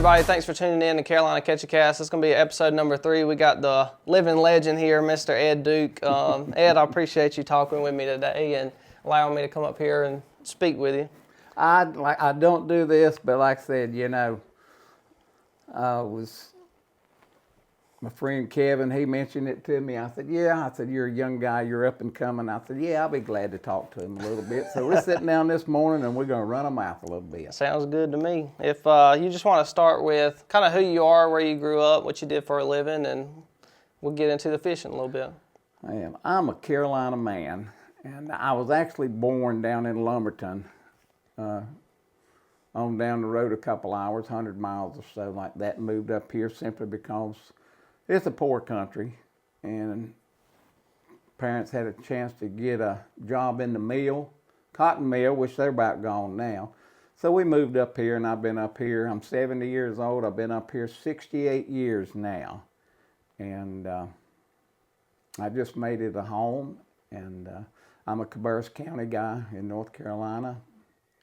everybody? Thanks for tuning in to Carolina Catch a Cast. It's going to be episode number 3. We got the living legend here, Mr. Ed Duke. Ed, I appreciate you talking with me today and allowing me to come up here and speak with you. I don't do this, but like I said, you know, my friend Kevin, he mentioned it to me. I said, yeah. I said, you're a young guy, you're up and coming. I said, yeah, I'll be glad to talk to him a little bit. So we're sitting down this morning and we're going to run a mouth a little bit. Sounds good to me. If you just want to start with kind of who you are, where you grew up, what you did for a living, and we'll get into the fishing a little bit. I'm a Carolina man, and I was actually born down in Lumberton, on down the road a couple hours, 100 miles or so like that, and moved up here simply because it's a poor country, and parents had a chance to get a job in the mill, cotton mill, which they're about gone now. So we moved up here, and I've been up here. I'm 70 years old. I've been up here 68 years now, and I just made it a home. And I'm a Cabarrus County guy in North Carolina.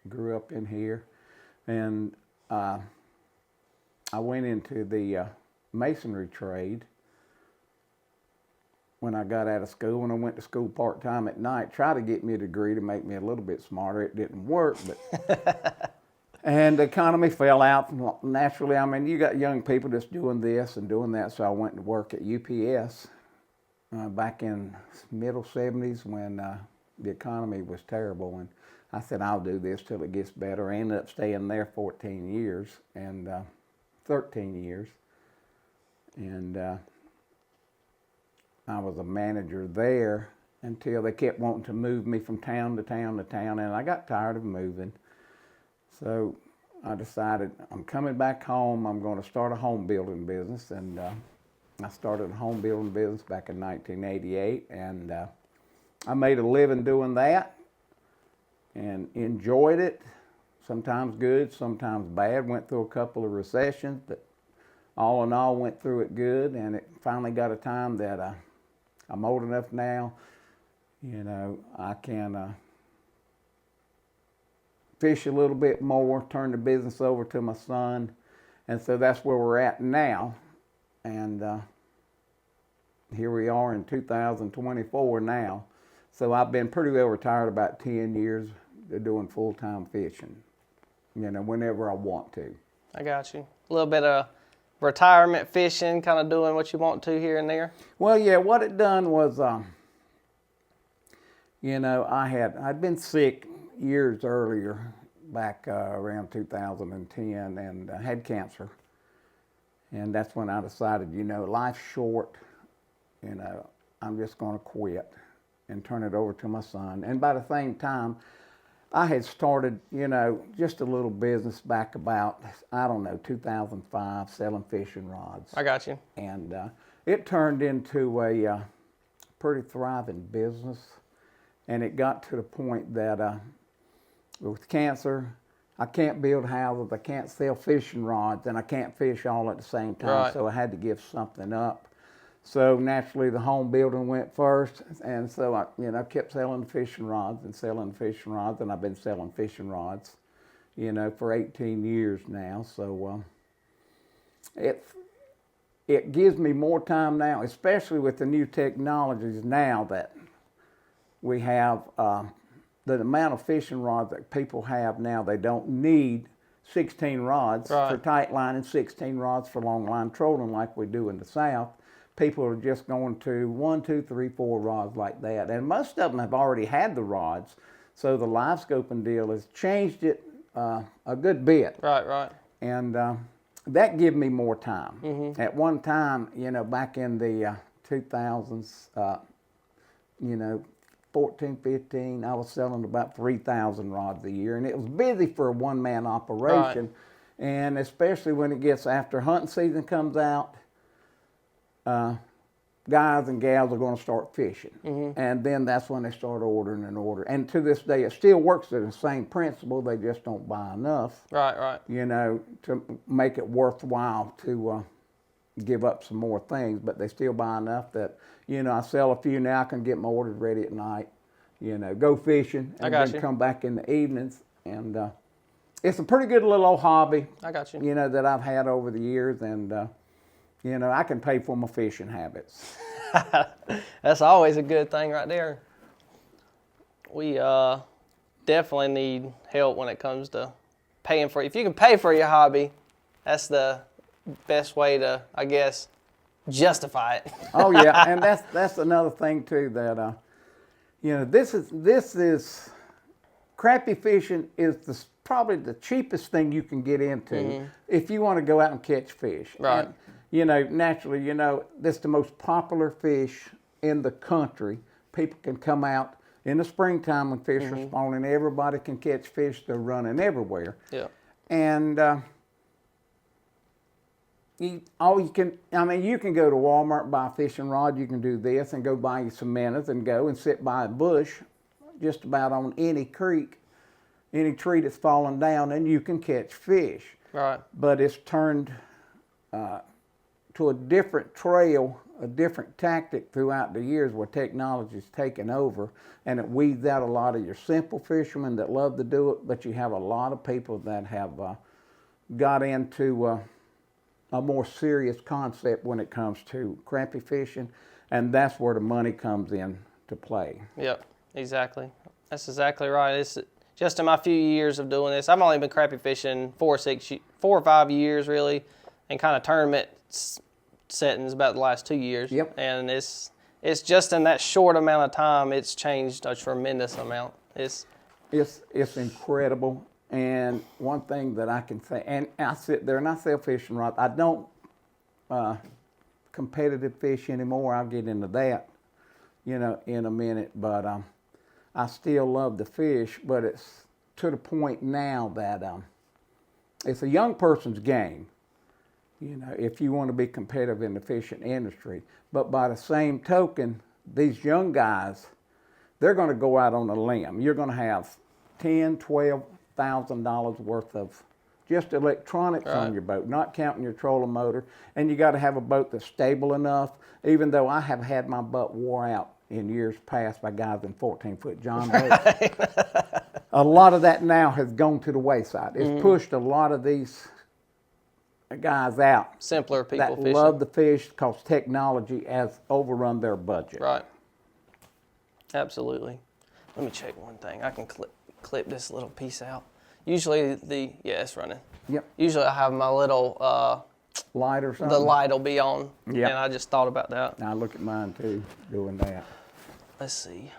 Grew up in here, and I went into the Masonry trade when I got out of school. When I went to school part-time at night, tried to get me a degree to make me a little bit smarter. It didn't work, but and the economy fell out naturally. I mean, you got young people just doing this and doing that, so I went to work at UPS back in middle 70s when the economy was terrible, and I said, I'll do this till it gets better. I ended up staying there 14 years and 13 years. And I was a manager there until they kept wanting to move me from town to town to town, and I got tired of moving. So I decided I'm coming back home. I'm going to start a home building business, and I started a home building business back in 1988, and I made a living doing that and enjoyed it. Sometimes good, sometimes bad. Went through a couple of recessions, but all in all, went through it good, and it finally got a time that I'm old enough now, you know, I can fish a little bit more, turn the business over to my son, and so that's where we're at now. And here we are in 2024 now. So I've been pretty well retired about 10 years doing full-time fishing, you know, whenever I want to. I got you. A little bit of retirement fishing, kind of doing what you want to here and there? Well, yeah, what it done was, you know, I'd been sick years earlier, back around 2010, and had cancer. And that's when I decided, you know, life's short, you know, I'm just going to quit and turn it over to my son. And by the same time, I had started, you know, just a little business back about, I don't know, 2005, selling fishing rods. I got you. And it turned into a pretty thriving business. And it got to the point that with cancer, I can't build houses, I can't sell fishing rods, and I can't fish all at the same time. Right. So I had to give something up. So naturally, the home building went first, and so I, you know, kept selling fishing rods, and I've been selling fishing rods, you know, for 18 years now. So it gives me more time now, especially with the new technologies now that we have. The amount of fishing rods that people have now, they don't need 16 rods Right. for tight line and 16 rods for long line trolling like we do in the South. People are just going to 1, 2, 3, 4 rods like that. And most of them have already had the rods. So the live scoping deal has changed it a good bit. Right, right. And that gave me more time. Mm-hmm. At one time, you know, back in the 2000s, you know, 14, 15, I was selling about 3,000 rods a year. And it was busy for a one-man operation. Right. And especially when it gets after hunting season comes out, guys and gals are going to start fishing. Mm-hmm. And then that's when they start ordering and ordering. And to this day, it still works to the same principle. They just don't buy enough, right, right, you know, to make it worthwhile to give up some more things. But they still buy enough that, you know, I sell a few now, I can get my orders ready at night, you know, go fishing, and then come back in the evenings. And it's a pretty good little old hobby. I got you. You know, that I've had over the years, and you know, I can pay for my fishing habits. That's always a good thing right there. We definitely need help when it comes to paying for it. If you can pay for your hobby, that's the best way to, I guess, justify it. Oh yeah, and that's another thing too, that you know, this is crappie fishing is probably the cheapest thing you can get into if you want to go out and catch fish. Right. And, you know, naturally, you know, this is the most popular fish in the country. People can come out in the springtime when fish are spawning. Everybody can catch fish. They're running everywhere. Yeah. And you can go to Walmart, buy a fishing rod. You can do this and go buy you some minnows and go and sit by a bush just about on any creek, any tree that's fallen down, and you can catch fish. Right. But it's turned to a different trail, a different tactic throughout the years where technology's taken over, and it weeds out a lot of your simple fishermen that love to do it, but you have a lot of people that have got into a more serious concept when it comes to crappie fishing, and that's where the money comes in to play. Yep, exactly. That's exactly right. It's just in my few years of doing this, I've only been crappie fishing 4 or 5 years really, and kind of tournament settings about the last 2 years. Yep. And it's just in that short amount of time, it's changed a tremendous amount. It's incredible. And one thing that I can say, and I sit there and I sell fishing rods. I don't competitive fish anymore. I'll get into that, you know, in a minute. But I still love the fish. But it's to the point now that it's a young person's game, you know, if you want to be competitive in the fishing industry. But by the same token, these young guys, they're going to go out on a limb. You're going to have $10,000-$12,000 worth of just electronics on your boat, not counting your trolling motor. And you got to have a boat that's stable enough, even though I have had my boat wore out in years past by guys in 14-foot John boats. A lot of that now has gone to the wayside. It's pushed a lot of these guys out. Simpler people that fishing. love the fish because technology has overrun their budget. Right. Absolutely. Let me check one thing. I can clip this little piece out. Usually yeah, it's running. Yep. Usually I have my little light or something. The light will be on. Yep. And I just thought about that. Now look at mine too, doing that. Let's see.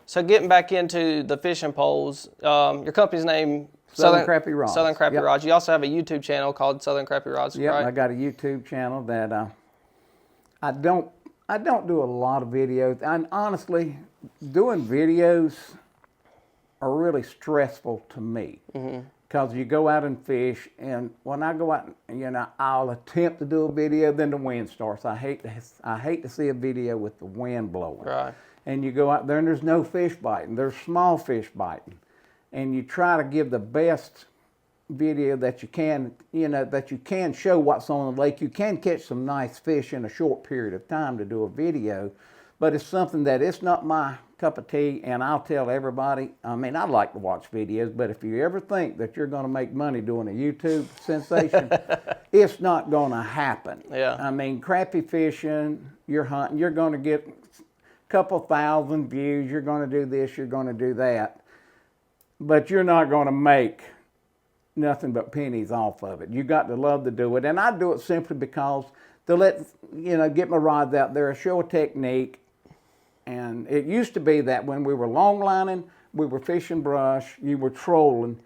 So getting back into the fishing poles, your company's name Southern Crappie Rods. Southern Crappie Yep. Rods. You also have a YouTube channel called Southern Crappie Rods, Yep, right? I got a YouTube channel that I don't do a lot of videos. And honestly, doing videos are really stressful to me. Because you go out and fish, and when I go out, you know, I'll attempt to do a video, then the wind starts. I hate to see a video with the wind blowing. Right. And you go out there and there's no fish biting. There's small fish biting. And you try to give the best video that you can, you know, that you can show what's on the lake. You can catch some nice fish in a short period of time to do a video, but it's something that it's not my cup of tea, and I'll tell everybody, I mean, I like to watch videos, but if you ever think that you're going to make money doing a YouTube sensation, it's not going to happen. Yeah. I mean, crappie fishing, you're hunting, you're going to get a couple thousand views, you're going to do this, you're going to do that, but you're not going to make nothing but pennies off of it. You got to love to do it, and I do it simply because to let, you know, get my rods out there, show a technique. And it used to be that when we were long lining, we were fishing brush, you were trolling,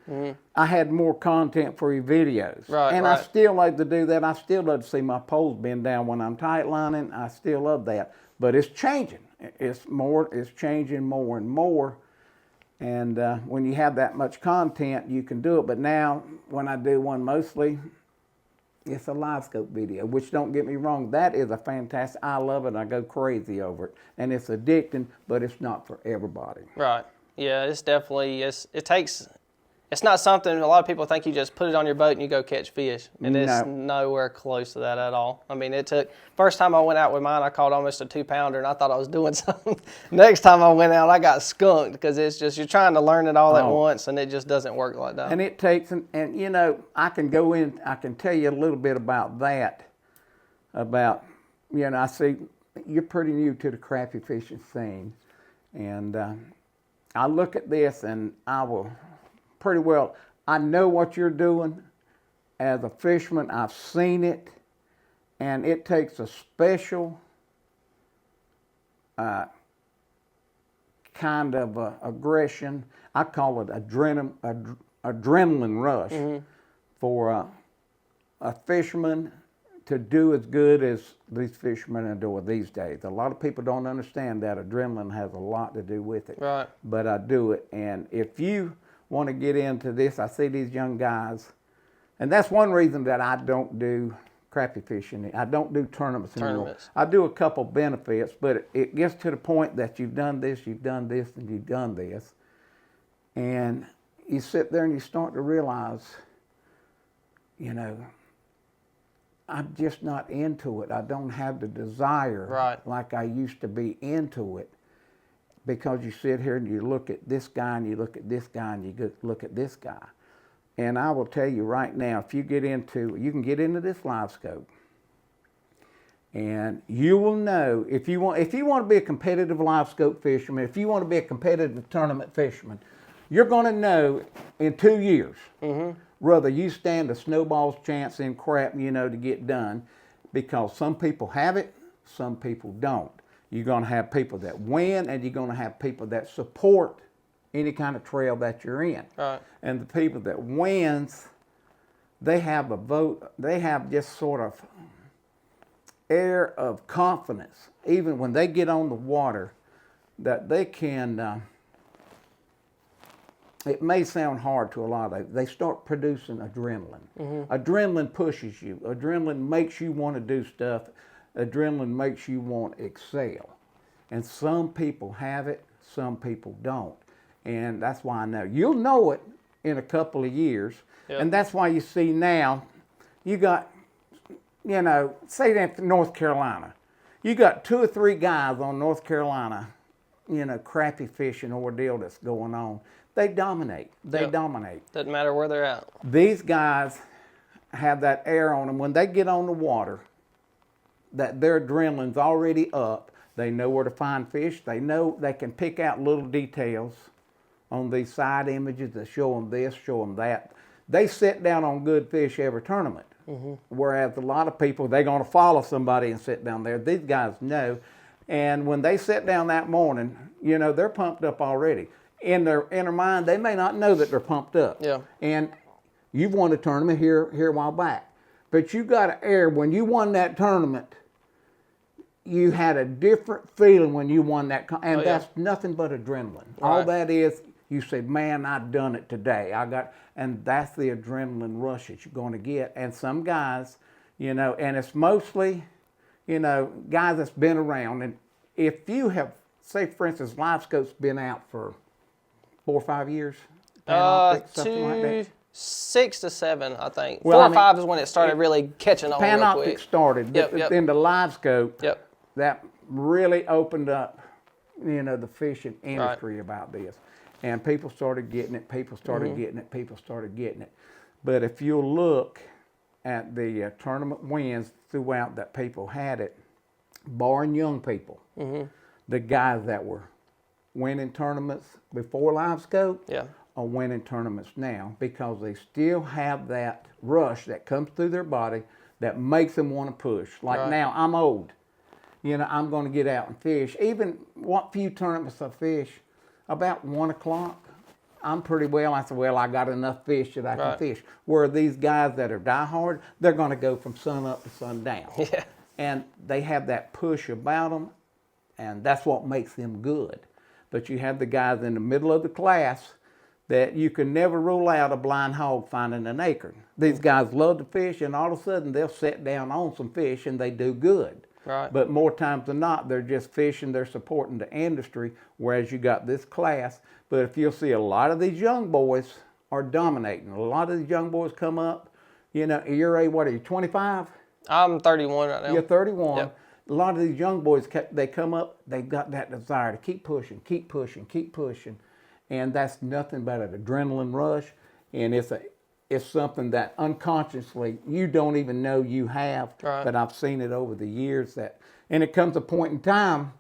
I had more content for your videos. Right, and right. I still like to do that. I still love to see my poles bend down when I'm tight lining. I still love that. But it's changing. It's changing more and more. And when you have that much content, you can do it. But now, when I do one mostly, it's a live scope video, which don't get me wrong, that is a fantastic, I love it, I go crazy over it. And it's addicting, but it's not for everybody. Right. Yeah, it's definitely, it takes it's not something a lot of people think you just put it on your boat and you go catch fish. And it's nowhere close to that at all. I mean, it took, first time I went out with mine, I caught almost a 2-pounder and I thought I was doing something. Next time I went out, I got skunked because it's just, you're trying to learn it all at once and it just doesn't work like that. And it takes, and you know, I can tell you a little bit about that. About, you know, I see you're pretty new to the crappie fishing scene. And I look at this and I will pretty well, I know what you're doing. As a fisherman, I've seen it, and it takes a special kind of aggression. I call it adrenaline rush for a fisherman to do as good as these fishermen are doing these days. A lot of people don't understand that adrenaline has a lot to do with it. Right. But I do it, and if you want to get into this, I see these young guys, and that's one reason that I don't do crappie fishing. I don't do tournaments anymore. I do a couple benefits, but it gets to the point that you've done this, and you've done this, and you sit there and you start to realize, you know, I'm just not into it. I don't have the desire like I used to be into it. Because you sit here and you look at this guy and you look at this guy and you look at this guy. And I will tell you right now, if you can get into this live scope, and you will know, if you want to be a competitive live scope fisherman, if you want to be a competitive tournament fisherman, you're going to know in 2 years whether you stand a snowball's chance in crap, you know, to get done, because some people have it, some people don't. You're going to have people that win, and you're going to have people that support any kind of trail that you're in. Right. And the people that wins, they have a vote, they have just sort of air of confidence, even when they get on the water, that they can, it may sound hard to a lot of them, they start producing adrenaline. Adrenaline pushes you. Adrenaline makes you want to do stuff. Adrenaline makes you want to excel. And some people have it, some people don't. And that's why I know. You'll know it in a couple of years. Yep. And that's why you see now, you got, you know, say that North Carolina. You got 2 or 3 guys on North Carolina, you know, crappie fishing ordeal that's going on. They dominate. They dominate. Doesn't matter where they're at. These guys have that air on them. When they get on the water, that their adrenaline's already up. They know where to find fish. They know they can pick out little details on these side images that show them this, show them that. They sit down on good fish every tournament. Whereas a lot of people, they're going to follow somebody and sit down there. These guys know. And when they sit down that morning, you know, they're pumped up already. In their inner mind, they may not know that they're pumped up. Yeah. And you've won a tournament here a while back. But you got to air, when you won that tournament, you had a different feeling when you won that, and that's nothing but adrenaline. All that is, you say, man, I've done it today. And that's the adrenaline rush that you're going to get. And some guys, you know, and it's mostly, you know, guys that's been around. And if you have, say, for instance, Live Scope's been out for 4 or 5 years, something like that. 6 to 7, I think. Well, 4 or 5 is when it started really catching on real quick. Panoptic started. In the Live Scope, that really opened up, you know, the fishing industry about this. And people started getting it, people started getting it, people started getting it. But if you look at the tournament wins throughout that people had it, barring young people, the guys that were winning tournaments before Live Scope are winning tournaments now, because they still have that rush that comes through their body that makes them want to push. Like now, I'm old. You know, I'm going to get out and fish. Even what few tournaments I fish, about 1 o'clock, I'm pretty well. I said, well, I got enough fish that I can fish. Where these guys that are diehard, they're going to go from sun up to sun down. And they have that push about them, and that's what makes them good. But you have the guys in the middle of the class that you can never rule out a blind hog finding an acorn. These guys love to fish, and all of a sudden they'll sit down on some fish and they do good. But more times than not, they're just fishing, they're supporting the industry, whereas you got this class. But if you'll see a lot of these young boys are dominating. A lot of these young boys come up, you know, what are you, 25? I'm 31 right now. You're 31. Yep. A lot of these young boys, they come up, they've got that desire to keep pushing, keep pushing, keep pushing. And that's nothing but an adrenaline rush. And it's something that unconsciously you don't even know you have. Right. But I've seen it over the years and it comes a point in time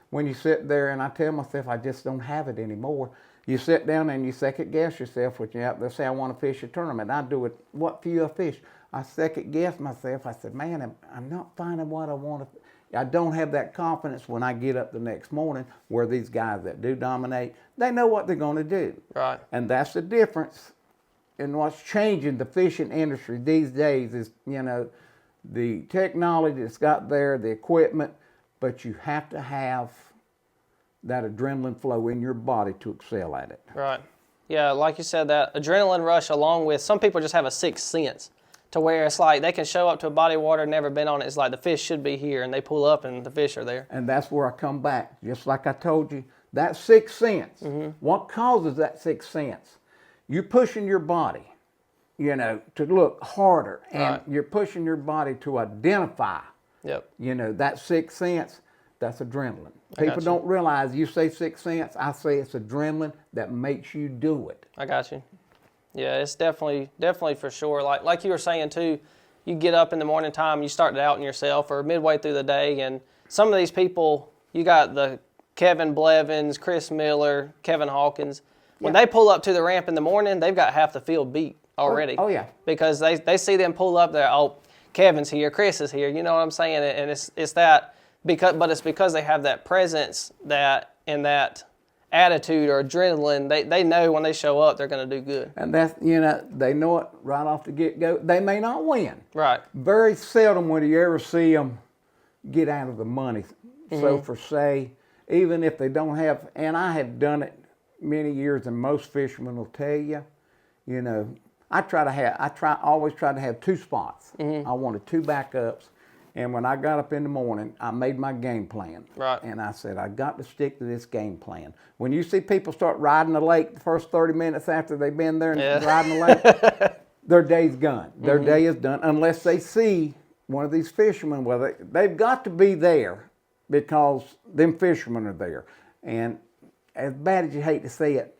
when you sit there and I tell myself, I just don't have it anymore. You sit down and you second guess yourself when you're out there. Say, I want to fish a tournament. I do it, what for you a fish? I second guess myself. I said, man, I'm not finding what I want to. I don't have that confidence when I get up the next morning where these guys that do dominate, they know what they're going to do. Right. And that's the difference in what's changing the fishing industry these days is, you know, the technology that's got there, the equipment, but you have to have that adrenaline flow in your body to excel at it. Right. Yeah, like you said, that adrenaline rush along with, some people just have a sixth sense to where it's like they can show up to a body of water, never been on it. It's like the fish should be here, and they pull up and the fish are there. And that's where I come back. Just like I told you, that sixth sense. Mm-hmm. What causes that sixth sense? You're pushing your body, you know, to look harder. And right. You're pushing your body to identify, yep. you know, that sixth sense. That's adrenaline. People don't realize you say sixth sense, I say it's adrenaline that makes you do it. I got you. Yeah, it's definitely for sure. Like you were saying too, you get up in the morning time, you start doubting yourself or midway through the day, and some of these people, you got the Kevin Blevins, Chris Miller, Kevin Hawkins. When they pull up to the ramp in the morning, they've got half the field beat already. Oh yeah. Because they see them pull up there, oh, Kevin's here, Chris is here, you know what I'm saying? And it's that, but it's because they have that presence, that attitude or adrenaline, they know when they show up they're going to do good. And that's, you know, they know it right off the get-go. They may not win. Right. Very seldom will you ever see them get out of the money. Mm-hmm. So for say, even if they don't have, and I have done it many years, and most fishermen will tell you, you know, I always try to have two spots. Mm-hmm. I wanted two backups. And when I got up in the morning, I made my game plan. Right. And I said, I got to stick to this game plan. When you see people start riding the lake the first 30 minutes after they've been there and riding the lake, their day's gone. Their day is done unless they see one of these fishermen. Well, they've got to be there because them fishermen are there. And as bad as you hate to see it,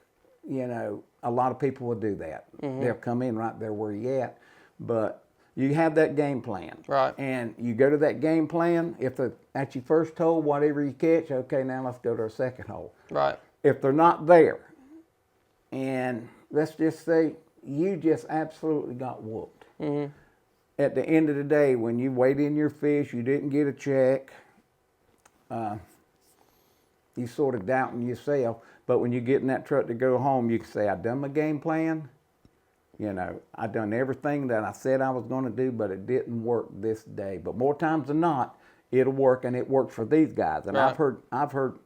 you know, a lot of people will do that. Mm-hmm. They'll come in right there where you're at. But you have that game plan. Right. And you go to that game plan. If at your first hole, whatever you catch, okay, now let's go to our second hole. Right. If they're not there, and let's just say you just absolutely got whooped. Mm-hmm. At the end of the day, when you weighed in your fish, you didn't get a check, you sort of doubting yourself. But when you get in that truck to go home, you can say, I done my game plan. You know, I done everything that I said I was going to do, but it didn't work this day. But more times than not, it'll work, and it works for these guys. And right. I've heard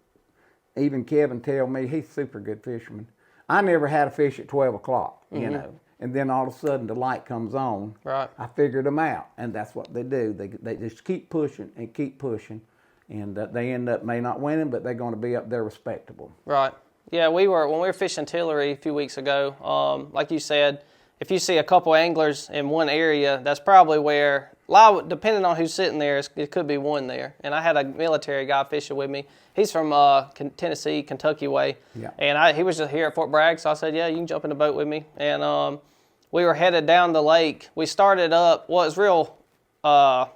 even Kevin tell me, he's a super good fisherman. I never had a fish at 12 o'clock, you know, and then all of a sudden the light comes on. Right. I figured them out, and that's what they do. They just keep pushing, and they end up may not winning, but they're going to be up there respectable. Right. Yeah, when we were fishing Tillery a few weeks ago, like you said, if you see a couple anglers in one area, that's probably where, depending on who's sitting there, it could be one there. And I had a military guy fishing with me. He's from Tennessee, Kentucky way. Yeah. And he was just here at Fort Bragg, so I said, yeah, you can jump in the boat with me. And we were headed down the lake. We started up, it was real, a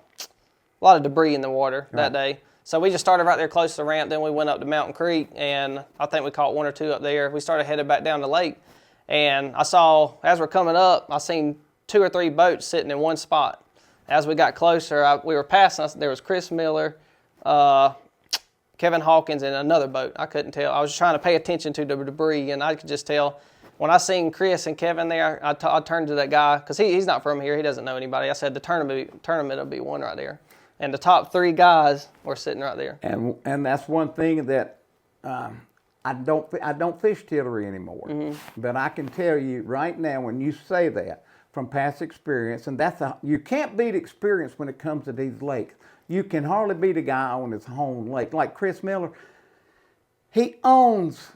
lot of debris in the water that day. So we just started right there close to the ramp, then we went up to Mountain Creek, and I think we caught one or two up there. We started headed back down the lake. And I saw, as we're coming up, I seen 2 or 3 boats sitting in one spot. As we got closer, we were passing, there was Chris Miller, Kevin Hawkins, and another boat. I couldn't tell. I was trying to pay attention to the debris, and I could just tell. When I seen Chris and Kevin there, I turned to that guy, because he's not from here. He doesn't know anybody. I said, the tournament will be one right there. And the top 3 guys were sitting right there. And that's one thing that I don't fish Tillery anymore, but I can tell you right now when you say that from past experience, and you can't beat experience when it comes to these lakes. You can hardly beat a guy on his home lake. Like Chris Miller, he owns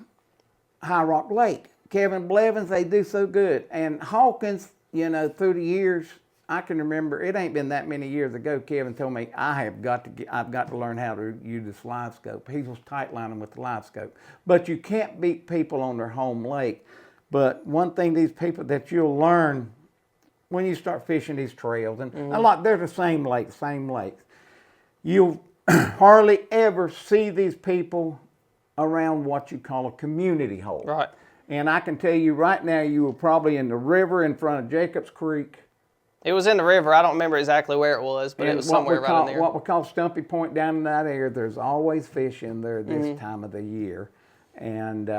High Rock Lake, Kevin Blevins, they do so good. And Hawkins, you know, through the years, I can remember, it ain't been that many years ago, Kevin told me, I've got to learn how to use this live scope. He was tight lining with the live scope. But you can't beat people on their home lake. But one thing these people that you'll learn when you start fishing these trails, and a lot, they're the same lakes. You'll hardly ever see these people around what you call a community hole. Right. And I can tell you right now, you were probably in the river in front of Jacobs Creek. It was in the river. I don't remember exactly where it was, but it was somewhere right in there. What we call Stumpy Point down in that area, there's always fish in there this time of the year. And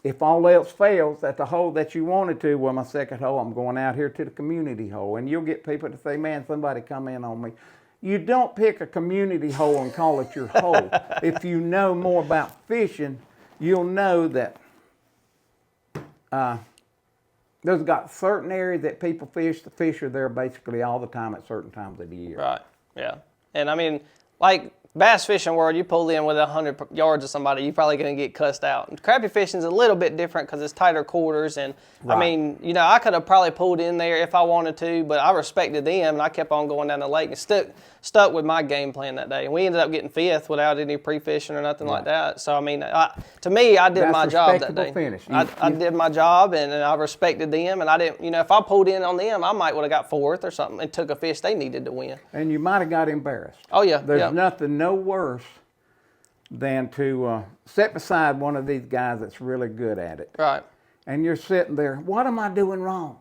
if all else fails at the hole that you wanted to, well, my second hole, I'm going out here to the community hole. And you'll get people to say, man, somebody come in on me. You don't pick a community hole and call it your hole. If you know more about fishing, you'll know that there's got certain areas that people fish. The fish are there basically all the time at certain times of the year. Right, yeah. And I mean, like bass fishing world, you pull in with 100 yards of somebody, you're probably going to get cussed out. And crappie fishing is a little bit different because it's tighter quarters. And Right. I mean, you know, I could have probably pulled in there if I wanted to, but I respected them and I kept on going down the lake and stuck with my game plan that day. And we ended up getting fifth without any pre-fishing or nothing like that. So, I mean, to me, I did That's my job that day. finish. I did my job and I respected them. And I didn't, you know, if I pulled in on them, I might would have got fourth or something and took a fish they needed to win. And you might have got embarrassed. Oh, yeah. There's nothing no worse than to sit beside one of these guys that's really good at it. Right. And you're sitting there, what am I doing wrong?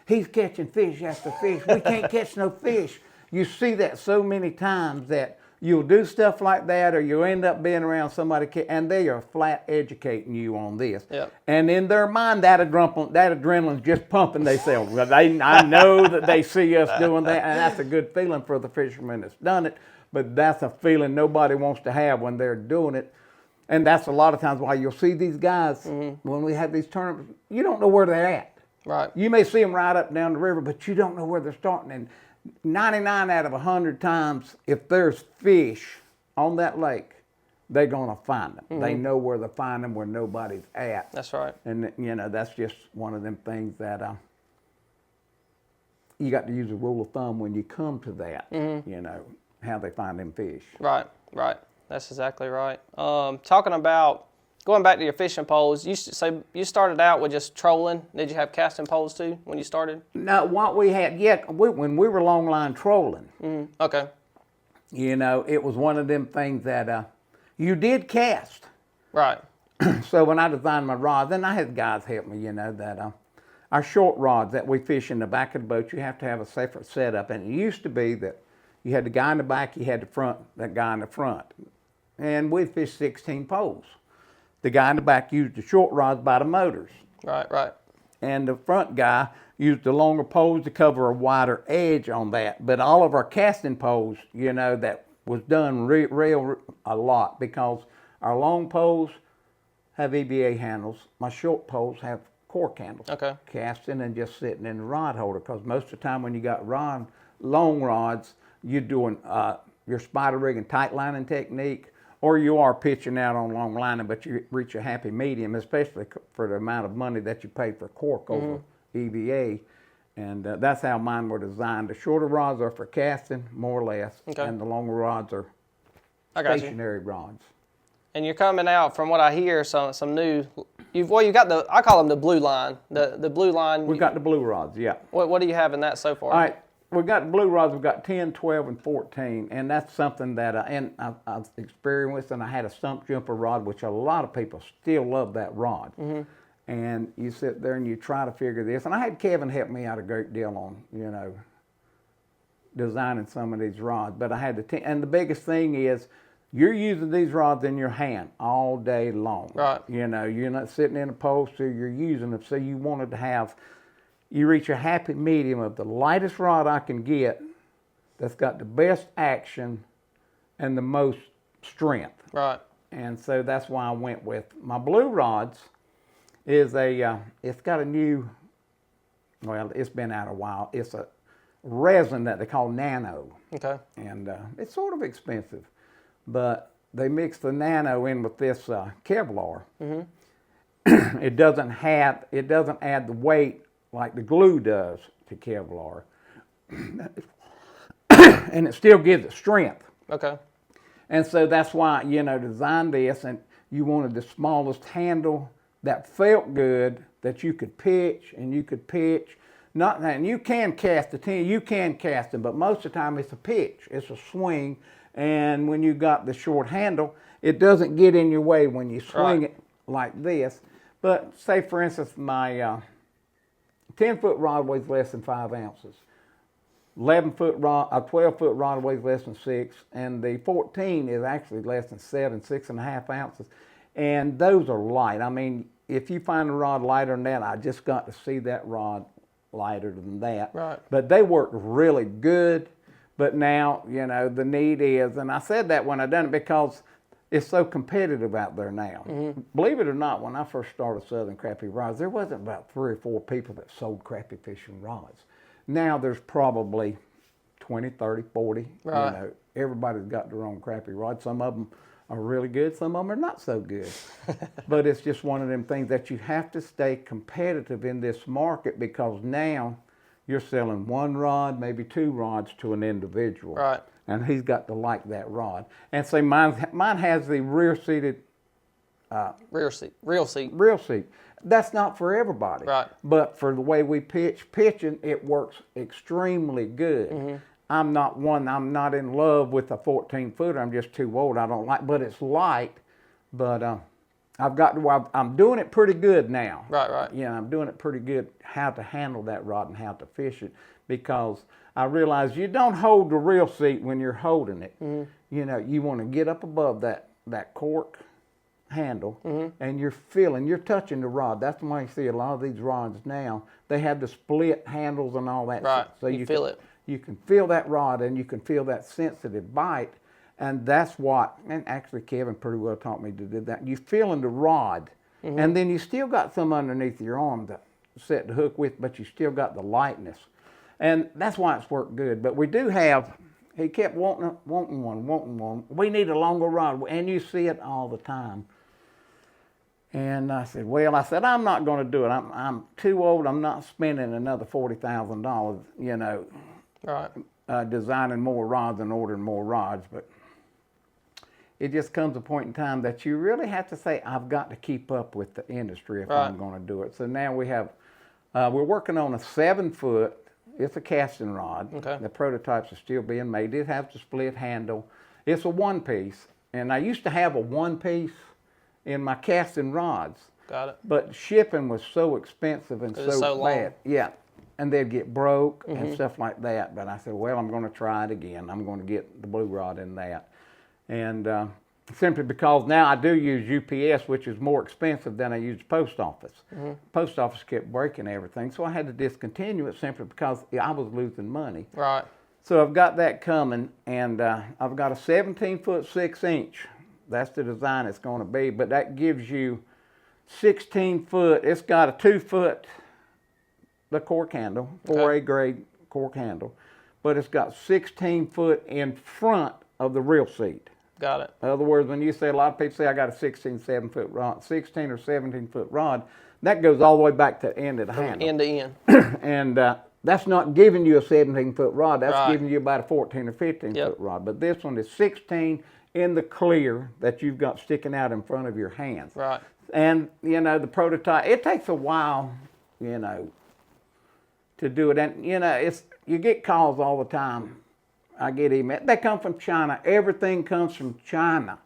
He's catching fish after fish. We can't catch no fish. You see that so many times that you'll do stuff like that or you'll end up being around somebody and they are flat educating you on this. Yep. And in their mind, that adrenaline's just pumping themselves. Well, I know that they see us doing that, and that's a good feeling for the fisherman that's done it, but that's a feeling nobody wants to have when they're doing it. And that's a lot of times why you'll see these guys, when we have these tournaments, you don't know where they're at. Right. You may see them right up and down the river, but you don't know where they're starting. And 99 out of 100 times, if there's fish on that lake, they're going to find them. They know where to find them where nobody's at. That's right. And, you know, that's just one of them things that you got to use a rule of thumb when you come to that, you know, how they find them fish. Right, right. That's exactly right. Talking about, going back to your fishing poles, you started out with just trolling. Did you have casting poles too when you started? No, what we had, when we were long line trolling, Okay. you know, it was one of them things that you did cast. Right. So when I designed my rods, and I had guys help me, you know, that our short rods that we fish in the back of the boat, you have to have a separate setup. And it used to be that you had the guy in the back, you had that guy in the front. And we'd fish 16 poles. The guy in the back used the short rods by the motors. Right, right. And the front guy used the longer poles to cover a wider edge on that. But all of our casting poles, you know, that was done a lot because our long poles have EBA handles. My short poles have cork handles. Okay. Casting and just sitting in the rod holder because most of the time when you got long rods, you're doing your spider rig and tight lining technique, or you are pitching out on long lining, but you reach a happy medium, especially for the amount of money that you pay for cork over EVA. And that's how mine were designed. The shorter rods are for casting, more or less, and the longer rods are stationary rods. And you're coming out, from what I hear, some new. You got I call them the blue line. The blue line. We've got the blue rods, yeah. What do you have in that so far? All right. We've got the blue rods, we've got 10, 12, and 14, and that's something that I've experienced with, and I had a stump jumper rod, which a lot of people still love that rod. And you sit there and you try to figure this, and I had Kevin help me out a great deal on, you know, designing some of these rods, but I had and the biggest thing is, you're using these rods in your hand all day long. Right. You know, you're not sitting in a post, or you're using them, so you wanted to have, you reach a happy medium of the lightest rod I can get that's got the best action and the most strength. Right. And so that's why I went with my blue rods. It's got a new, well, it's been out a while. It's a resin that they call nano. Okay. And it's sort of expensive, but they mix the nano in with this Kevlar. it doesn't add the weight like the glue does to Kevlar, and it still gives it strength. Okay. And so that's why, designed this, and you wanted the smallest handle that felt good, that you could pitch, and you could pitch. And you can cast the tin, you can cast them, but most of the time it's a pitch, it's a swing. And when you got the short handle, it doesn't get in your way when you swing it like this. But say, for instance, my 10-foot rod weighs less than 5 ounces. 11-foot rod, a 12-foot rod weighs less than 6, and the 14 is actually less than 6.5 ounces. And those are light. I mean, if you find a rod lighter than that, I just got to see that rod lighter than that. Right. But they work really good. But now, the need is, and I said that when I done it because it's so competitive out there now. Mm-hmm. Believe it or not, when I first started Southern Crappie Rods, there wasn't about 3 or 4 people that sold crappie fishing rods. Now there's probably 20, 30, 40. Right. Everybody's got their own crappie rod. Some of them are really good, some of them are not so good. But it's just one of them things that you have to stay competitive in this market, because now you're selling 1 rod, maybe 2 rods to an individual. Right. And he's got to like that rod. And say mine has the rear-seated rear seat. That's not for everybody. Right. But for the way we pitching, it works extremely good. Mm-hmm. I'm not in love with a 14-footer. I'm just too old. I don't like, but it's light. But I'm doing it pretty good now. Right. Yeah, I'm doing it pretty good how to handle that rod and how to fish it, because I realize you don't hold the reel seat when you're holding it. Mm-hmm. You want to get up above that cork handle, mm-hmm. and you're touching the rod. That's why you see a lot of these rods now, they have the split handles and all that. Right. So you feel it. You can feel that rod, and you can feel that sensitive bite. And that's what, and actually Kevin pretty well taught me to do that. You're feeling the rod, mm-hmm. and then you still got some underneath your arm to set the hook with, but you still got the lightness. And that's why it's worked good. But we do have, he kept wanting one. We need a longer rod, and you see it all the time. And I said, I'm not going to do it. I'm too old. I'm not spending another $40,000, right. Designing more rods and ordering more rods. But it just comes a point in time that you really have to say, I've got to keep up with the industry if I'm going to do it. So now we're working on a 7-foot. It's a casting rod. Okay. The prototypes are still being made. It has the split handle. It's a 1-piece. And I used to have a 1-piece in my casting rods. Got it. But shipping was so expensive and so bad. Long. Yeah. And they'd get broke, mm-hmm. and stuff like that. But I said, I'm going to try it again. I'm going to get the blue rod in that. And simply because now I do use UPS, which is more expensive than I use post office. Mm-hmm. Post office kept breaking everything, so I had to discontinue it simply because I was losing money. Right. So I've got that coming, and I've got a 17-foot 6-inch. That's the design it's going to be, but that gives you 16-foot. It's got a 2-foot the cork handle, 4A grade cork handle, but it's got 16-foot in front of the reel seat. Got it. In other words, when you say, a lot of people say I got a 17-foot rod, 16 or 17-foot rod, that goes all the way back to the end of the handle. End to end. And that's not giving you a 17-foot rod. That's giving you about a 14 or 15-foot rod. But this one is 16 in the clear that you've got sticking out in front of your hands. Right. And, the prototype, it takes a while, to do it. And, you get calls all the time. I get emails. They come from China. Everything comes from China.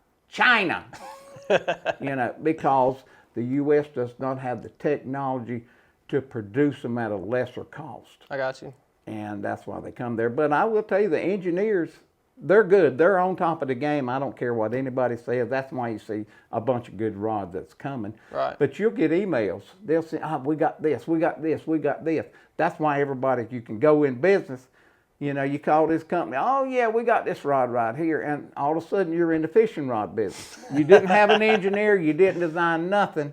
Because the U.S. does not have the technology to produce them at a lesser cost. I got you. And that's why they come there. But I will tell you, the engineers, they're good. They're on top of the game. I don't care what anybody says. That's why you see a bunch of good rods that's coming. Right. But you'll get emails. They'll say, we got this, we got this, we got this. That's why everybody, you can go in business. You call this company, oh yeah, we got this rod right here. And all of a sudden you're in the fishing rod business. You didn't have an engineer, you didn't design nothing,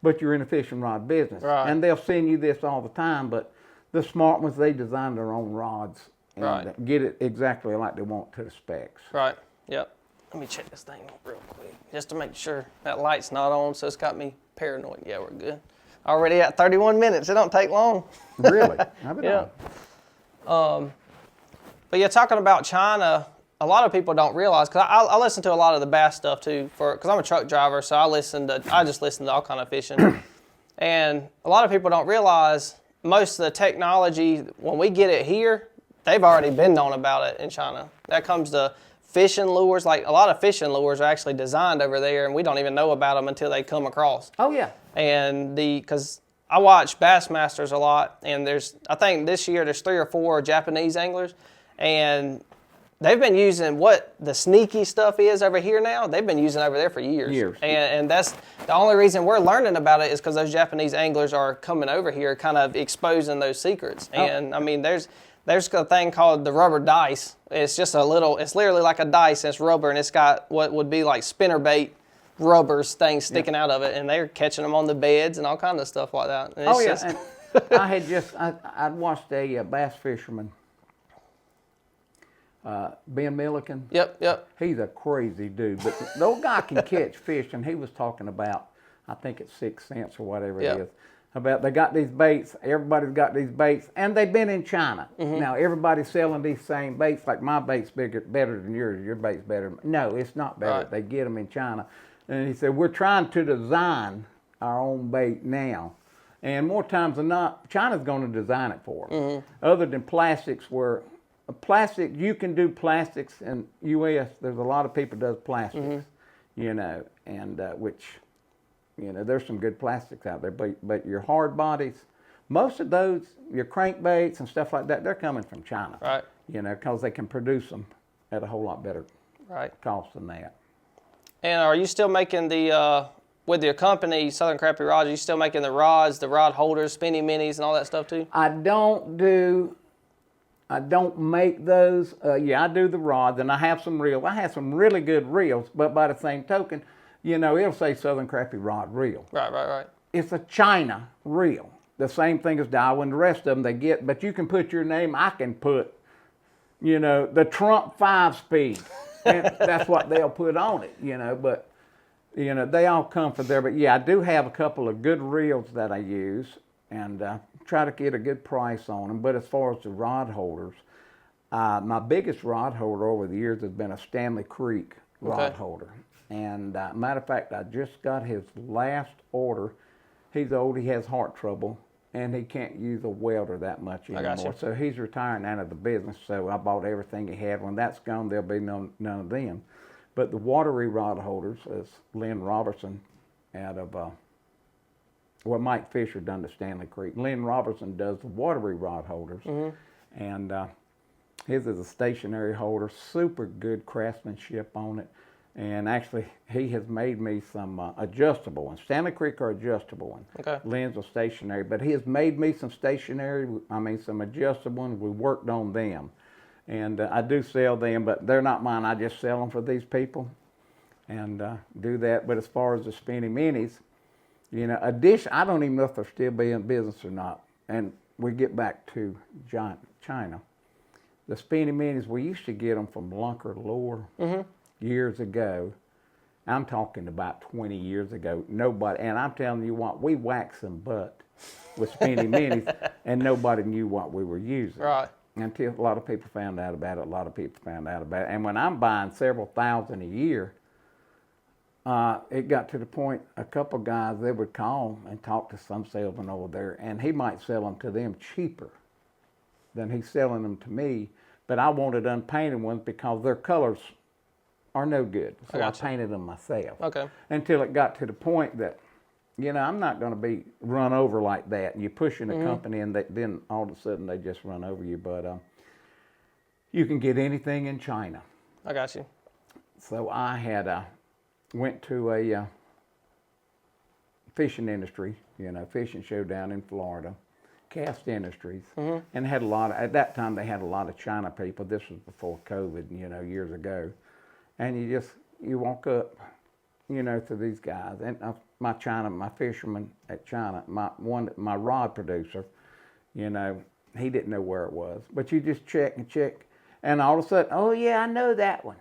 but you're in the fishing rod business. Right. And they'll send you this all the time, but the smart ones, they design their own rods and get it exactly like they want to the specs. Right, yep. Let me check this thing real quick, just to make sure that light's not on, so it's got me paranoid. Yeah, we're good. Already at 31 minutes. It don't take long. Really? Have it Yeah. on. But yeah, talking about China, a lot of people don't realize, because I listen to a lot of the bass stuff too, because I'm a truck driver, so I just listen to all kind of fishing. And a lot of people don't realize most of the technology, when we get it here, they've already been known about it in China. That comes to fishing lures. Like, a lot of fishing lures are actually designed over there, and we don't even know about them until they come across. Oh, yeah. And because I watch Bassmasters a lot, and I think this year there's 3 or 4 Japanese anglers, and they've been using what the sneaky stuff is over here now. They've been using over there for years. And that's the only reason we're learning about it, is because those Japanese anglers are coming over here, kind of exposing those secrets. Oh. And I mean, there's a thing called the rubber dice. It's just it's literally like a dice, and it's rubber, and it's got what would be like spinnerbait rubbers things sticking out of it, and they're catching them on the beds and all kinds of stuff like that. And it's And I'd watched a bass fisherman, Ben Milliken. Yep. He's a crazy dude, but the old guy can catch fish, and he was talking about, I think it's 6 cents or whatever it is, about they got these baits, everybody's got these baits, and they've been in China. Now, everybody's selling these same baits, like my bait's better than yours, your bait's better. No, it's not better. Right. They get them in China. And he said, we're trying to design our own bait now. And more times than not, China's going to design it for them. Other than plastics, you can do plastics in U.S. There's a lot of people does plastics, and which, there's some good plastics out there. But your hard bodies, most of those, your crankbaits and stuff like that, they're coming from China. Right. Because they can produce them at a whole lot better cost than that. And are you still making with your company, Southern Crappie Rods, are you still making the rods, the rod holders, spinny minis, and all that stuff too? I don't make those. I do the rods, and I have some reels. I have some really good reels, but by the same token, it'll say Southern Crappie Rod Reel. Right. It's a China reel. The same thing as Darwin, the rest of them they get, but you can put your name. I can put, the Trump 5-speed. And that's what they'll put on it, but, they all come from there. But yeah, I do have a couple of good reels that I use, and try to get a good price on them. But as far as the rod holders, my biggest rod holder over the years has been a Stanley Creek rod holder. And matter of fact, I just got his last order. He's old, he has heart trouble, and he can't use a welder that much anymore. So he's retiring out of the business, so I bought everything he had. When that's gone, there'll be none of them. But the watery rod holders is Lynn Robertson out of, Mike Fisher done the Stanley Creek. Lynn Robertson does the watery rod holders. And his is a stationary holder, super good craftsmanship on it. And actually, he has made me some adjustable ones. Stanley Creek are adjustable ones. Okay. Lynn's are stationary, but he has made me some some adjustable ones. We worked on them. And I do sell them, but they're not mine. I just sell them for these people and do that. But as far as the spinny minis, a dish, I don't even know if they're still be in business or not. And we get back to China. The spinny minis, we used to get them from Lunker Lure. Years ago. I'm talking about 20 years ago. Nobody, and I'm telling you what, we waxed some butt with spinny minis, and nobody knew what we were using. Right. Until a lot of people found out about it. And when I'm buying several thousand a year, it got to the point, a couple guys, they would call and talk to some salesman over there, and he might sell them to them cheaper than he's selling them to me, but I wanted unpainted ones because their colors are no good. So I painted them myself. Okay. Until it got to the point that, I'm not going to be run over like that. You're pushing a company, and then all of a sudden they just run over you. But you can get anything in China. I got you. So I had went to a fishing industry, fishing show down in Florida, Cast Industries, and had at that time they had a lot of China people. This was before COVID, years ago. And you walk up, to these guys, and my fisherman at China, my rod producer, he didn't know where it was, but you just check, and all of a sudden, oh yeah, I know that one.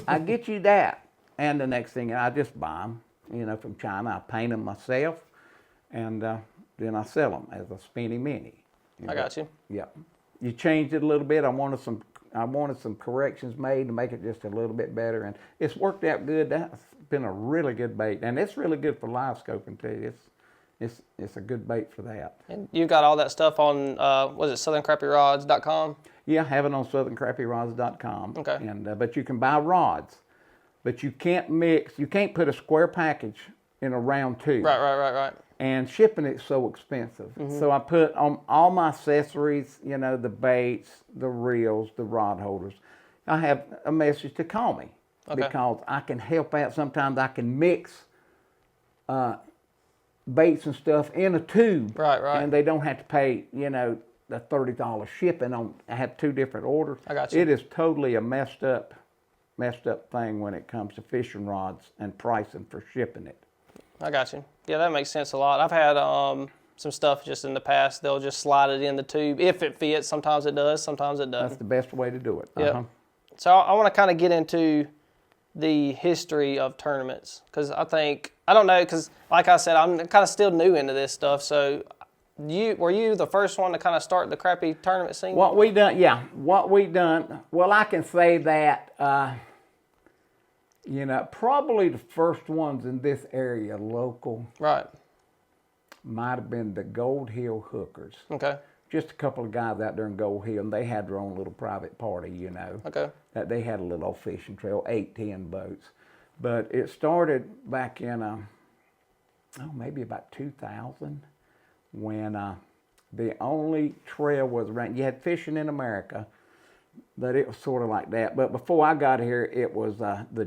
I get you that. And the next thing, I just buy them, you know, from China. I paint them myself, and then I sell them as a spinny mini. I got you. Yeah. You changed it a little bit. I wanted some corrections made to make it just a little bit better, and it's worked out good. That's been a really good bait, and it's really good for live scoping too. It's a good bait for that. And you got all that stuff on, was it southerncrappierods.com? Yeah, I have it on southerncrappierods.com. Okay. And but you can buy rods, but you can't mix. You can't put a square package in a round tube. Right. And shipping it's so expensive. So I put on all my accessories, you know, the baits, the reels, the rod holders. I have a message to call me because I can help out. Sometimes I can mix baits and stuff in a tube. Right. And they don't have to pay, you know, the $30 shipping on. I have 2 different orders. I got you. It is totally a messed up thing when it comes to fishing rods and pricing for shipping it. I got you. Yeah, that makes sense a lot. I've had some stuff just in the past. They'll just slide it in the tube if it fits. Sometimes it does. Sometimes it doesn't. That's the best way to do it. Yeah. So I want to kind of get into the history of tournaments because I don't know, because like I said, I'm kind of still new into this stuff. So were you the first one to kind of start the crappie tournament scene? What we done. Well, I can say that. You know, probably the first ones in this area, local, Right. might have been the Gold Hill Hookers. Okay. Just a couple of guys out there in Gold Hill, and they had their own little private party, you know. Okay. That they had a little old fishing trail, 8-10 boats. But it started back in, maybe about 2000, when the only trail was around. You had Fishing in America, but it was sort of like that. But before I got here, it was the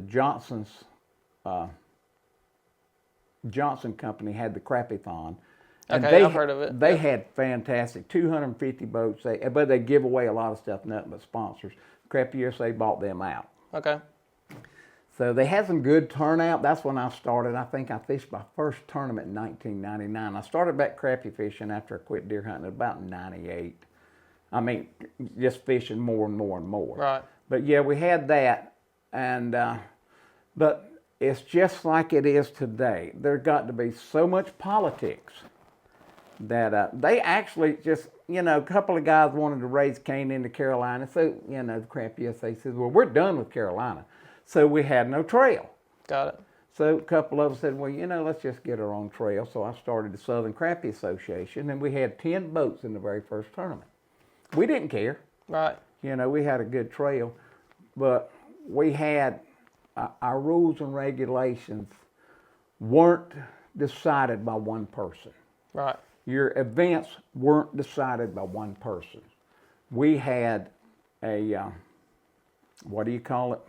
Johnson Company had the Crappie-thon. And Okay, I've heard of it. They had fantastic 250 boats, but they give away a lot of stuff, nothing but sponsors. Crappie USA bought them out. Okay. So they had some good turnout. That's when I started. I think I fished my first tournament in 1999. I started back crappie fishing after I quit deer hunting about 98. I mean, just fishing more and more and more. Right. But yeah, we had that, and but it's just like it is today. There's got to be so much politics that they actually just, you know, a couple of guys wanted to raise cane into Carolina. So, you know, the Crappie USA says, well, we're done with Carolina. So we had no trail. Got it. So a couple of us said, well, you know, let's just get our own trail. So I started the Southern Crappie Association, and we had 10 boats in the very first tournament. We didn't care. Right. You know, we had a good trail, but we had our rules and regulations weren't decided by one person. Right. Your events weren't decided by one person. We had a, what do you call it?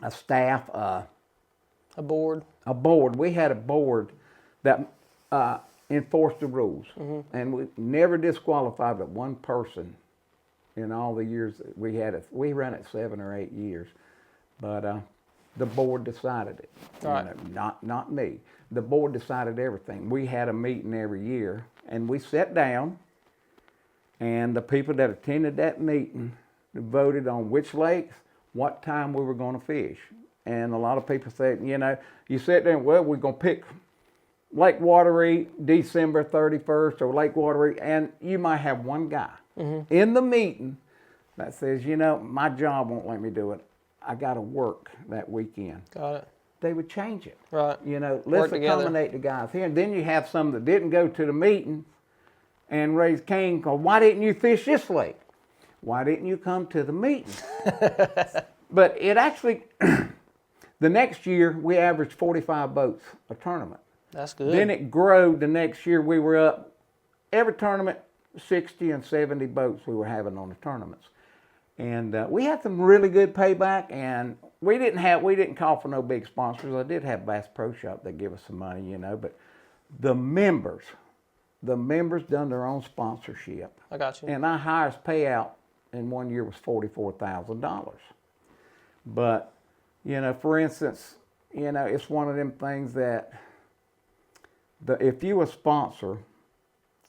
A staff, A board. a board. We had a board that enforced the rules, and we never disqualified but one person in all the years that we had it. We ran it 7 or 8 years, but the board decided it. Right. You know, not me. The board decided everything. We had a meeting every year, and we sat down, and the people that attended that meeting voted on which lakes, what time we were going to fish. And a lot of people said, you know, you sit there and, well, we're going to pick Lake Wateree December 31st or Lake Wateree, and you might have one guy in the meeting that says, you know, my job won't let me do it. I got to work that weekend. Got it. They would change it. Right. You know, Work let's together. accommodate the guys here. And then you have some that didn't go to the meeting and raise cane because, why didn't you fish this lake? Why didn't you come to the meeting? But it actually, the next year, we averaged 45 boats a tournament. That's good. Then it grew. The next year, we were up, every tournament, 60 and 70 boats we were having on the tournaments. And we had some really good payback, and we didn't call for no big sponsors. I did have Bass Pro Shop that give us some money, you know, but the members done their own sponsorship. I got you. And our highest payout in 1 year was $44,000. But, you know, for instance, you know, it's one of them things that if you a sponsor,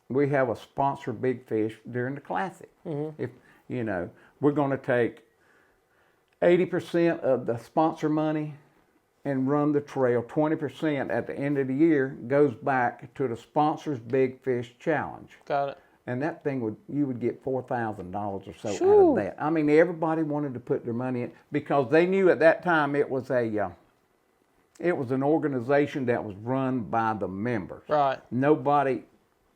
we have a sponsor big fish during the Classic. If, you know, we're going to take 80% of the sponsor money and run the trail. 20% at the end of the year goes back to the sponsor's Big Fish Challenge. Got it. And that thing you would get $4,000 or so Shoo. out of that. I mean, everybody wanted to put their money in because they knew at that time it was an organization that was run by the members. Right. Nobody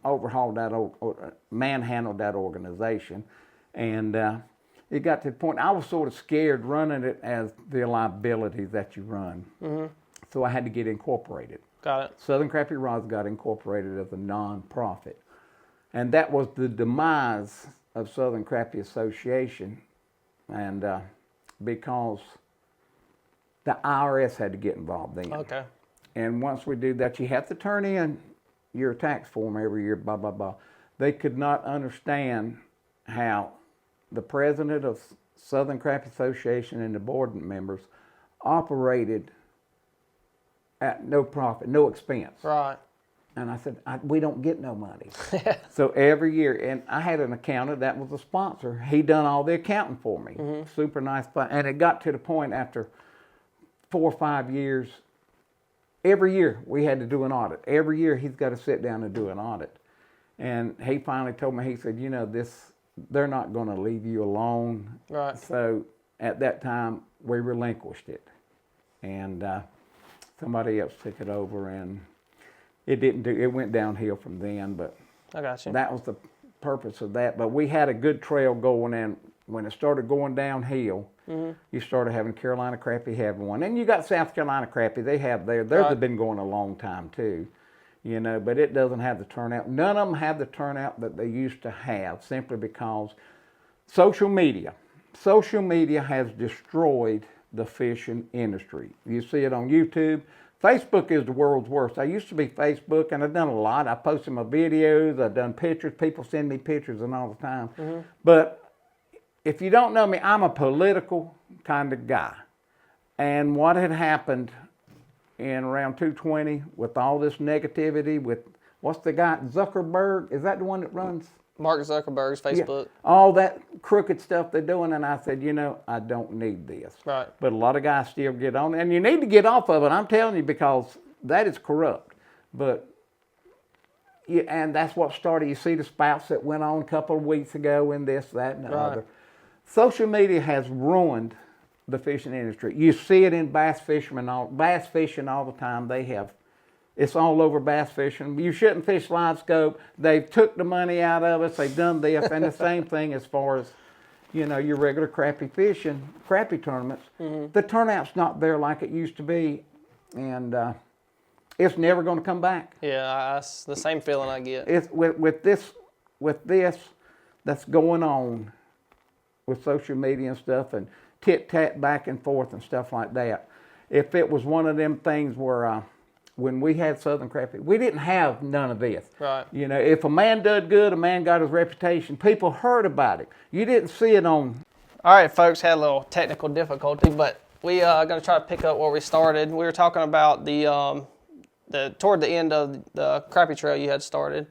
overhauled that or manhandled that organization, and it got to the point I was sort of scared running it as the liabilities that you run. Mm-hmm. So I had to get incorporated. Got it. Southern Crappie Rods got incorporated as a non-profit. And that was the demise of Southern Crappie Association, and because the IRS had to get involved then. Okay. And once we do that, you have to turn in your tax form every year, blah, blah, blah. They could not understand how the president of Southern Crappie Association and the board members operated at no profit, no expense. Right. And I said, we don't get no money. So every year, and I had an accountant that was a sponsor. He done all the accounting for me. Mm-hmm. Super nice. And it got to the point after 4 or 5 years, every year we had to do an audit. Every year he's got to sit down and do an audit. And he finally told me, he said, they're not going to leave you alone. Right. So at that time, we relinquished it. And somebody else took it over, and it went downhill from then, but I got you. That was the purpose of that. But we had a good trail going, and when it started going downhill, mm-hmm. you started having Carolina Crappie having one. And you got South Carolina Crappie, they have theirs. Theirs have been going a long time too, but it doesn't have the turnout. None of them have the turnout that they used to have, simply because social media has destroyed the fishing industry. You see it on YouTube. Facebook is the world's worst. I used to be Facebook, and I've done a lot. I posted my videos, I've done pictures. People send me pictures and all the time. Mm-hmm. But if you don't know me, I'm a political kind of guy. And what had happened in around 220 with all this negativity with, what's the guy, Zuckerberg? Is that the one that runs? Mark Zuckerberg's Facebook. Yeah, all that crooked stuff they're doing, and I said, I don't need this. Right. But a lot of guys still get on, and you need to get off of it, I'm telling you, because that is corrupt. But, and that's what started. You see the spouts that went on a couple of weeks ago and this, that, and the other. Social media has ruined the fishing industry. You see it in bass fishing all the time. It's all over bass fishing. You shouldn't fish live scope. They've took the money out of us. They've done this. And the same thing as far as, your regular crappie fishing, crappie tournaments. Mm-hmm. The turnout's not there like it used to be. And it's never going to come back. Yeah, that's the same feeling I get. It's with this that's going on with social media and stuff, and tit-tat back and forth and stuff like that. If it was one of them things where... when we had Southern Crappie, we didn't have none of this. Right. If a man did good, a man got his reputation, people heard about it. You didn't see it on... All right, folks, had a little technical difficulty, but we are going to try to pick up where we started. We were talking about toward the end of the crappie trail you had started.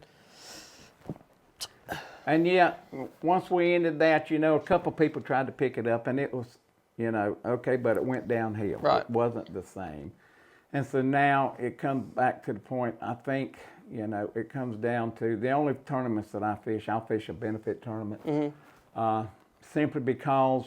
And once we ended that, a couple people tried to pick it up, and it was, okay, but it went downhill. Right. It wasn't the same. And so now it comes back to the point, I think, it comes down to the only tournaments that I'll fish a benefit tournament, mm-hmm. Simply because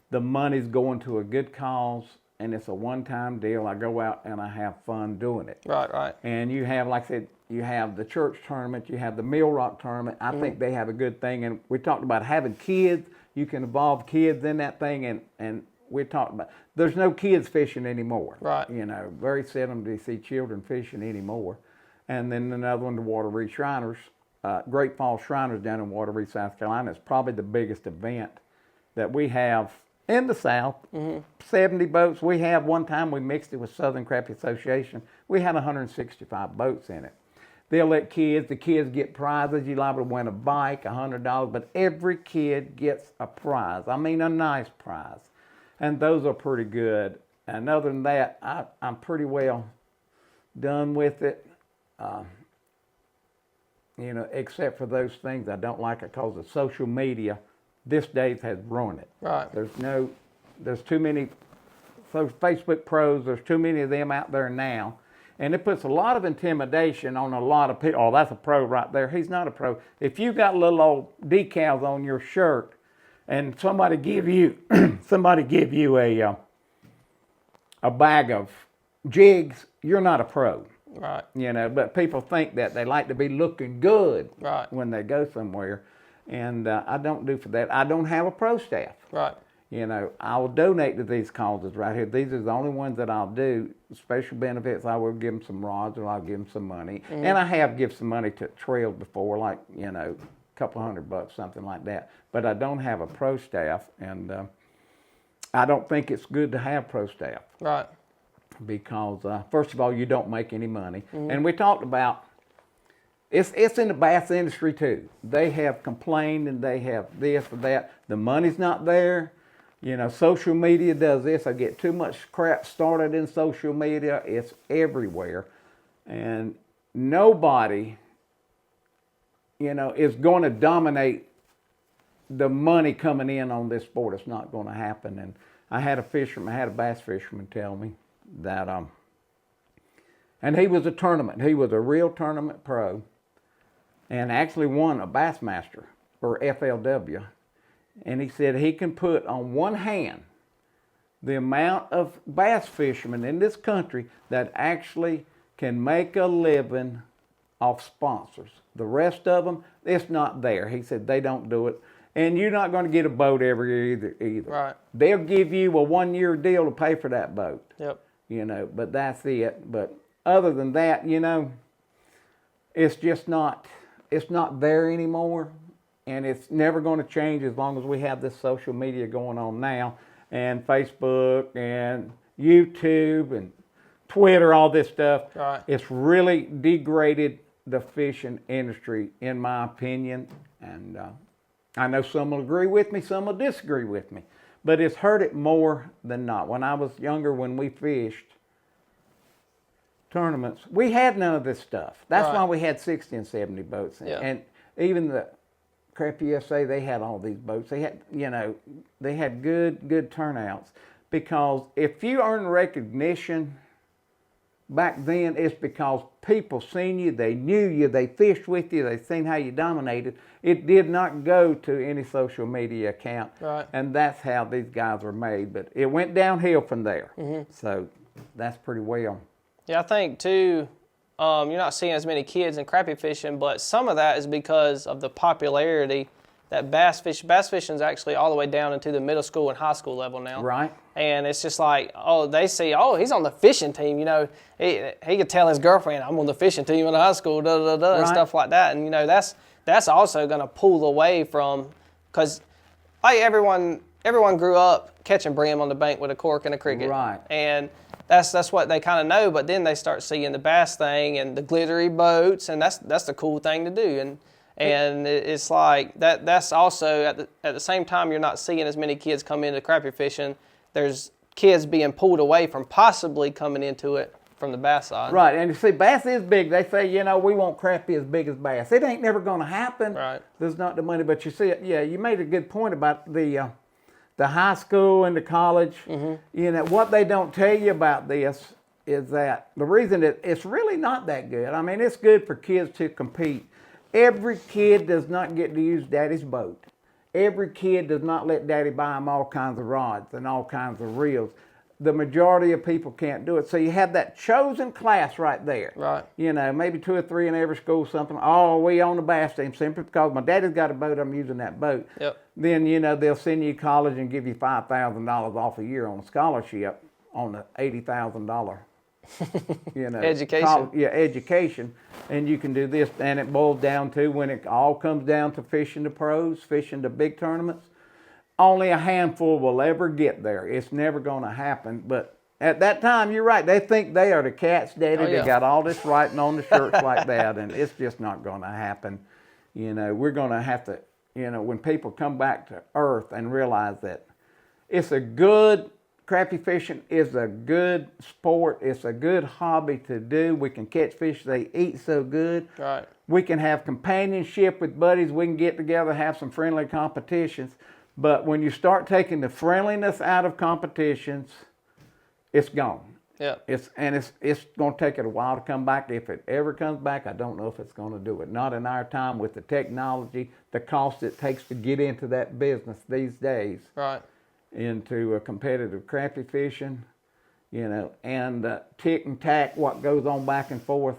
the money's going to a good cause, and it's a one-time deal. I go out and I have fun doing it. Right. And you have, like I said, you have the church tournament, you have the Mill Rock tournament. I think they have a good thing. And we talked about having kids. You can involve kids in that thing, and we're talking about, there's no kids fishing anymore. Right. Very seldom do you see children fishing anymore. And then another one, the Wateree Shriners, Great Falls Shriners down in Wateree, South Carolina. It's probably the biggest event that we have in the South. Mm-hmm. 70 boats. We have, one time we mixed it with Southern Crappie Association. We had 165 boats in it. They'll let the kids get prizes. You're liable to win a bike, $100, but every kid gets a prize. I mean, a nice prize. And those are pretty good. And other than that, I'm pretty well done with it. Except for those things I don't like it because of social media. This days has ruined it. Right. There's no There's too many Facebook pros. There's too many of them out there now. And it puts a lot of intimidation on a lot of people. Oh, that's a pro right there. He's not a pro. If you got little old decals on your shirt and somebody give you a bag of jigs, you're not a pro. Right. You know, but people think that they like to be looking good Right. when they go somewhere. And I don't do for that. I don't have a pro staff. Right. You know, I will donate to these causes right here. These are the only ones that I'll do. Special benefits, I will give them some rods or I'll give them some money. Mm-hmm. And I have given some money to trails before, like, you know, a couple $100, something like that. But I don't have a pro staff, and I don't think it's good to have pro staff. Right. Because, first of all, you don't make any money. Mm-hmm. And we talked about, it's in the bass industry too. They have complained and they have this or that. The money's not there. You know, social media does this. I get too much crap started in social media. It's everywhere. And nobody, you know, is going to dominate the money coming in on this sport. It's not going to happen. And I had a bass fisherman tell me that, and he was he was a real tournament pro and actually won a Bassmaster or FLW. And he said he can put on one hand the amount of bass fishermen in this country that actually can make a living off sponsors. The rest of them, it's not there. He said they don't do it. And you're not going to get a boat every year either. Right. They'll give you a 1-year deal to pay for that boat. Yep. You know, but that's it. But other than that, you know, it's just not, it's not there anymore. And it's never going to change as long as we have this social media going on now, and Facebook and YouTube and Twitter, all this stuff. Right. It's really degraded the fishing industry, in my opinion. And I know some will agree with me, some will disagree with me. But it's hurt it more than not. When I was younger, when we fished tournaments, we had none of this stuff. That's why we had 60 and 70 boats. Yeah. And even the Crappie USA, they had all these boats. They had, you know, they had good turnouts. Because if you earn recognition back then, it's because people seen you, they knew you, they fished with you, they seen how you dominated. It did not go to any social media account. Right. And that's how these guys were made. But it went downhill from there. Mm-hmm. So that's pretty well. Yeah, I think too, you're not seeing as many kids in crappie fishing, but some of that is because of the popularity that bass fishing is actually all the way down into the middle school and high school level now. Right. And it's just like, oh, they see, oh, he's on the fishing team. You know, he could tell his girlfriend, I'm on the fishing team in high school, and stuff like that. And you know, that's also going to pull away from, because like everyone grew up catching brim on the bank with a cork and a cricket. Right. And that's what they kind of know, but then they start seeing the bass thing and the glittery boats, and that's the cool thing to do. And it's like that's also at the same time you're not seeing as many kids come into crappie fishing. There's kids being pulled away from possibly coming into it from the bass side. Right, and you see, bass is big. They say, you know, we want crappie as big as bass. It ain't never going to happen. Right. There's not the money, but you see, yeah, you made a good point about the high school and the college. Mm-hmm. You know, what they don't tell you about this is that the reason that it's really not that good. I mean, it's good for kids to compete. Every kid does not get to use daddy's boat. Every kid does not let daddy buy them all kinds of rods and all kinds of reels. The majority of people can't do it. So you have that chosen class right there. Right. You know, maybe 2 or 3 in every school, something. Oh, we on the bass team simply because my daddy's got a boat, I'm using that boat. Yep. Then, you know, they'll send you to college and give you $5,000 off a year on a scholarship on the $80,000. You know, education. Education. And you can do this. And it boils down to, when it all comes down to fishing the pros, fishing the big tournaments, only a handful will ever get there. It's never going to happen. But at that time, you're right. They think they are the cat's daddy. Oh, yeah. They got all this writing on the shirts like that. And it's just not going to happen. You know, we're going to have to, you know, when people come back to earth and realize that it's a good, crappie fishing is a good sport. It's a good hobby to do. We can catch fish. They eat so good. Right. We can have companionship with buddies. We can get together, have some friendly competitions. But when you start taking the friendliness out of competitions, it's gone. Yeah. It's going to take it a while to come back. If it ever comes back, I don't know if it's going to do it. Not in our time with the technology, the cost it takes to get into that business these days. Right. Into a competitive crappie fishing, and tick and tack, what goes on back and forth,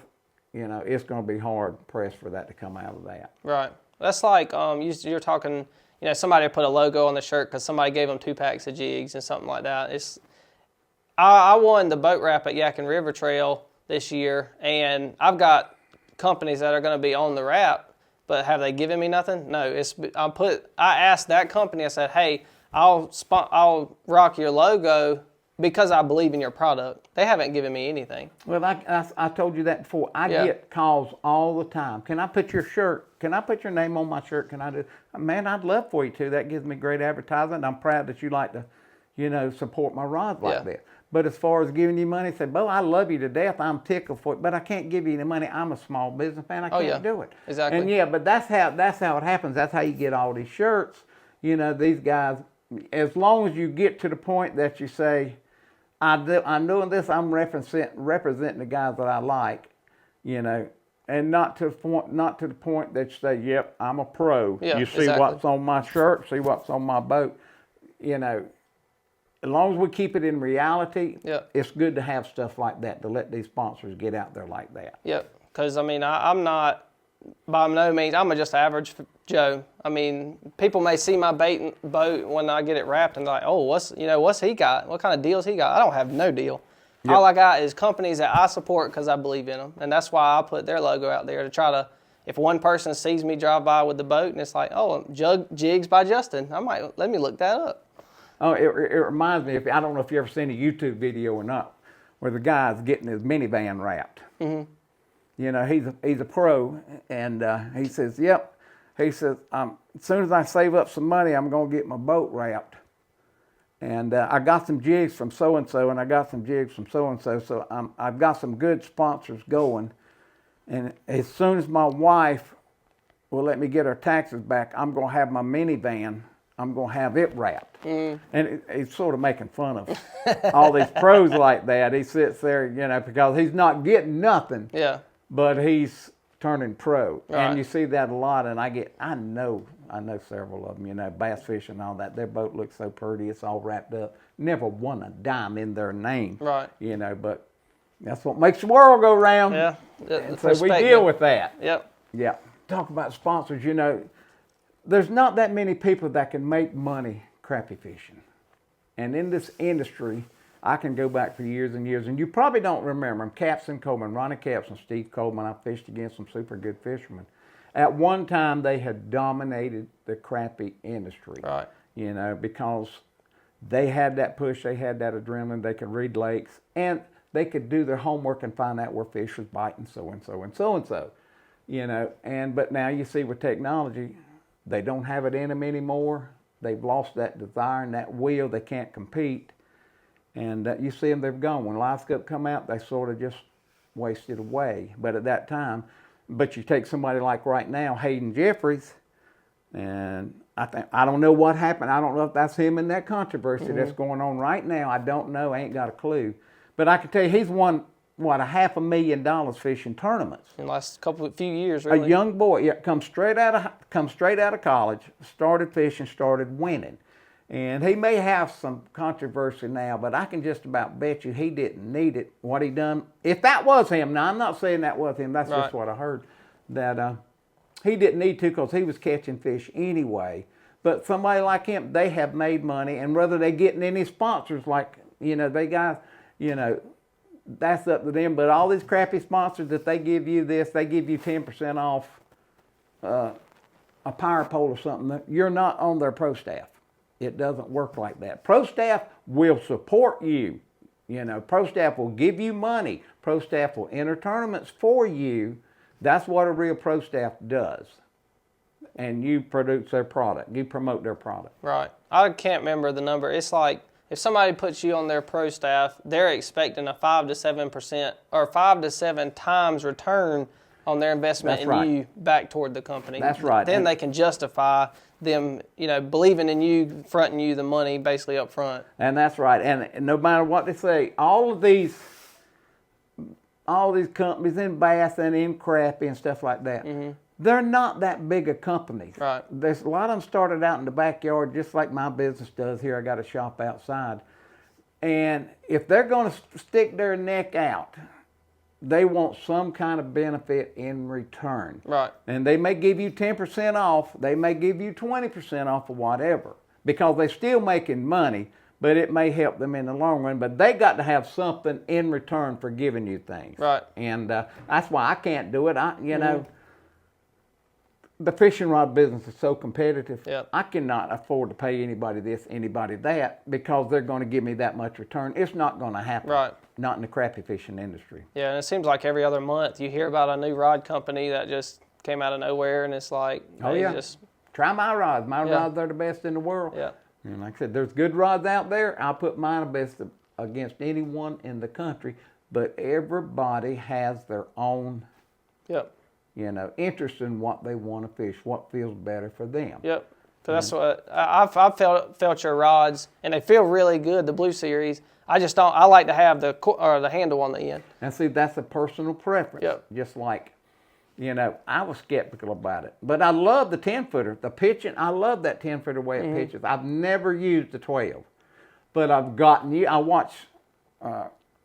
it's going to be hard pressed for that to come out of that. Right. That's like you're talking, somebody put a logo on the shirt because somebody gave them 2 packs of jigs and something like that. I won the boat wrap at Yakin River Trail this year, and I've got companies that are going to be on the wrap, but have they given me nothing? No. I asked that company. I said, "Hey, I'll rock your logo because I believe in your product." They haven't given me anything. Well, I told you that before. I get calls all the time. Can I put your shirt? Can I put your name on my shirt? Can I do? Man, I'd love for you to. That gives me great advertising. I'm proud that you like to, support my rods like that. But as far as giving you money, say, "Bo, I love you to death. I'm tickled for it, but I can't give you any money. I'm a small businessman. I can't do it." Exactly. And but that's how it happens. That's how you get all these shirts. These guys. As long as you get to the point that you say, I'm doing this, I'm representing the guys that I like, and not to the point that you say, "Yep, I'm a pro." Yeah, you see what's on my shirt, see what's on my boat, As long as we keep it in reality, it's good to have stuff like that to let these sponsors get out there like that. Yep, because I'm not, by no means, I'm just average Joe. People may see my boat when I get it wrapped and they're like, "Oh, what's he got? What kind of deals he got?" I don't have no deal. Yep. All I got is companies that I support because I believe in them, and that's why I put their logo out there to try to. If one person sees me drive by with the boat and it's like, "Oh, jigs by Justin," I might let me look that up. Oh, it reminds me. I don't know if you ever seen a YouTube video or not, where the guy's getting his minivan wrapped. Mm-hmm. He's a pro, and he says, "Yep." He says, "As soon as I save up some money, I'm going to get my boat wrapped. And I got some jigs from so-and-so, and I got some jigs from so-and-so, so I've got some good sponsors going. And as soon as my wife will let me get her taxes back, I'm going to have my minivan, I'm going to have it wrapped." Mm. And he's sort of making fun of all these pros like that. He sits there, because he's not getting nothing. Yeah. But he's turning pro. Right. And you see that a lot, and I know several of them, bass fishing and all that. Their boat looks so pretty, it's all wrapped up. Never won a dime in their name. Right. But that's what makes the world go round. Yeah. And so we deal with that. Yep. Yeah. Talk about sponsors, there's not that many people that can make money crappie fishing. And in this industry, I can go back for years and years, and you probably don't remember them. Capson Coleman, Ronnie Capson, Steve Coleman. I fished against some super good fishermen. At one time, they had dominated the crappie industry. Right. Because they had that push, they had that adrenaline, they could read lakes, and they could do their homework and find out where fish was biting so-and-so and so-and-so. But now you see with technology, they don't have it in them anymore. They've lost that desire and that will. They can't compete. And you see them, they're gone. When Live Scope come out, they sort of just wasted away. But at that time, you take somebody like right now, Hayden Jeffries, and I don't know what happened. I don't know if that's him in that controversy that's going on right now. I don't know. I ain't got a clue. But I can tell you, he's won, $500,000 fishing tournaments in the last few years. Really, a young boy, come straight out of college, started fishing, started winning, and he may have some controversy now, but I can just about bet you he didn't need it. What he done, if that was him, now I'm not saying that was him. That's just what I heard. That he didn't need to because he was catching fish anyway. But somebody like him, they have made money, and whether they're getting any sponsors, like they got, that's up to them. But all these crappy sponsors that they give you this, they give you 10% off a power pole or something. You're not on their pro staff. It doesn't work like that. Pro staff will support you. Pro staff will give you money. Pro staff will enter tournaments for you. That's what a real pro staff does. And you produce their product. You promote their product. Right. I can't remember the number. It's like if somebody puts you on their pro staff, they're expecting a 5 to 7% or 5 to 7 times return on their investment That's in you back toward the company. That's right. Then And they can justify them, believing in you, fronting you the money basically up front. And that's right. And no matter what they say, all these companies in Bass and in Crappie and stuff like that, they're not that big of companies. Right. There's a lot of them started out in the backyard, just like my business does here. I got a shop outside. And if they're going to stick their neck out, they want some kind of benefit in return. Right. And they may give you 10% off. They may give you 20% off or whatever, because they're still making money, but it may help them in the long run. But they got to have something in return for giving you things. Right. And that's why I can't do it. The fishing rod business is so competitive. Yep. I cannot afford to pay anybody this, anybody that, because they're going to give me that much return. It's not going to happen. Right. Not in the crappie fishing industry. Yeah, and it seems like every other month you hear about a new rod company that just came out of nowhere, and it's like, Try my rods. My rods are the best in the world. Yeah. And like I said, there's good rods out there. I'll put mine best against anyone in the country, but everybody has their own Yep. Interest in what they want to fish, what feels better for them. Yep. So that's what I've felt your rods, and they feel really good. The Blue Series. I just don't. I like to have the handle on the end. And see, that's a personal preference. Yep. Just like, I was skeptical about it, but I love the 10-footer. The pitching, I love that 10-footer way it pitches. I've never used the 12, but I've gotten. I watch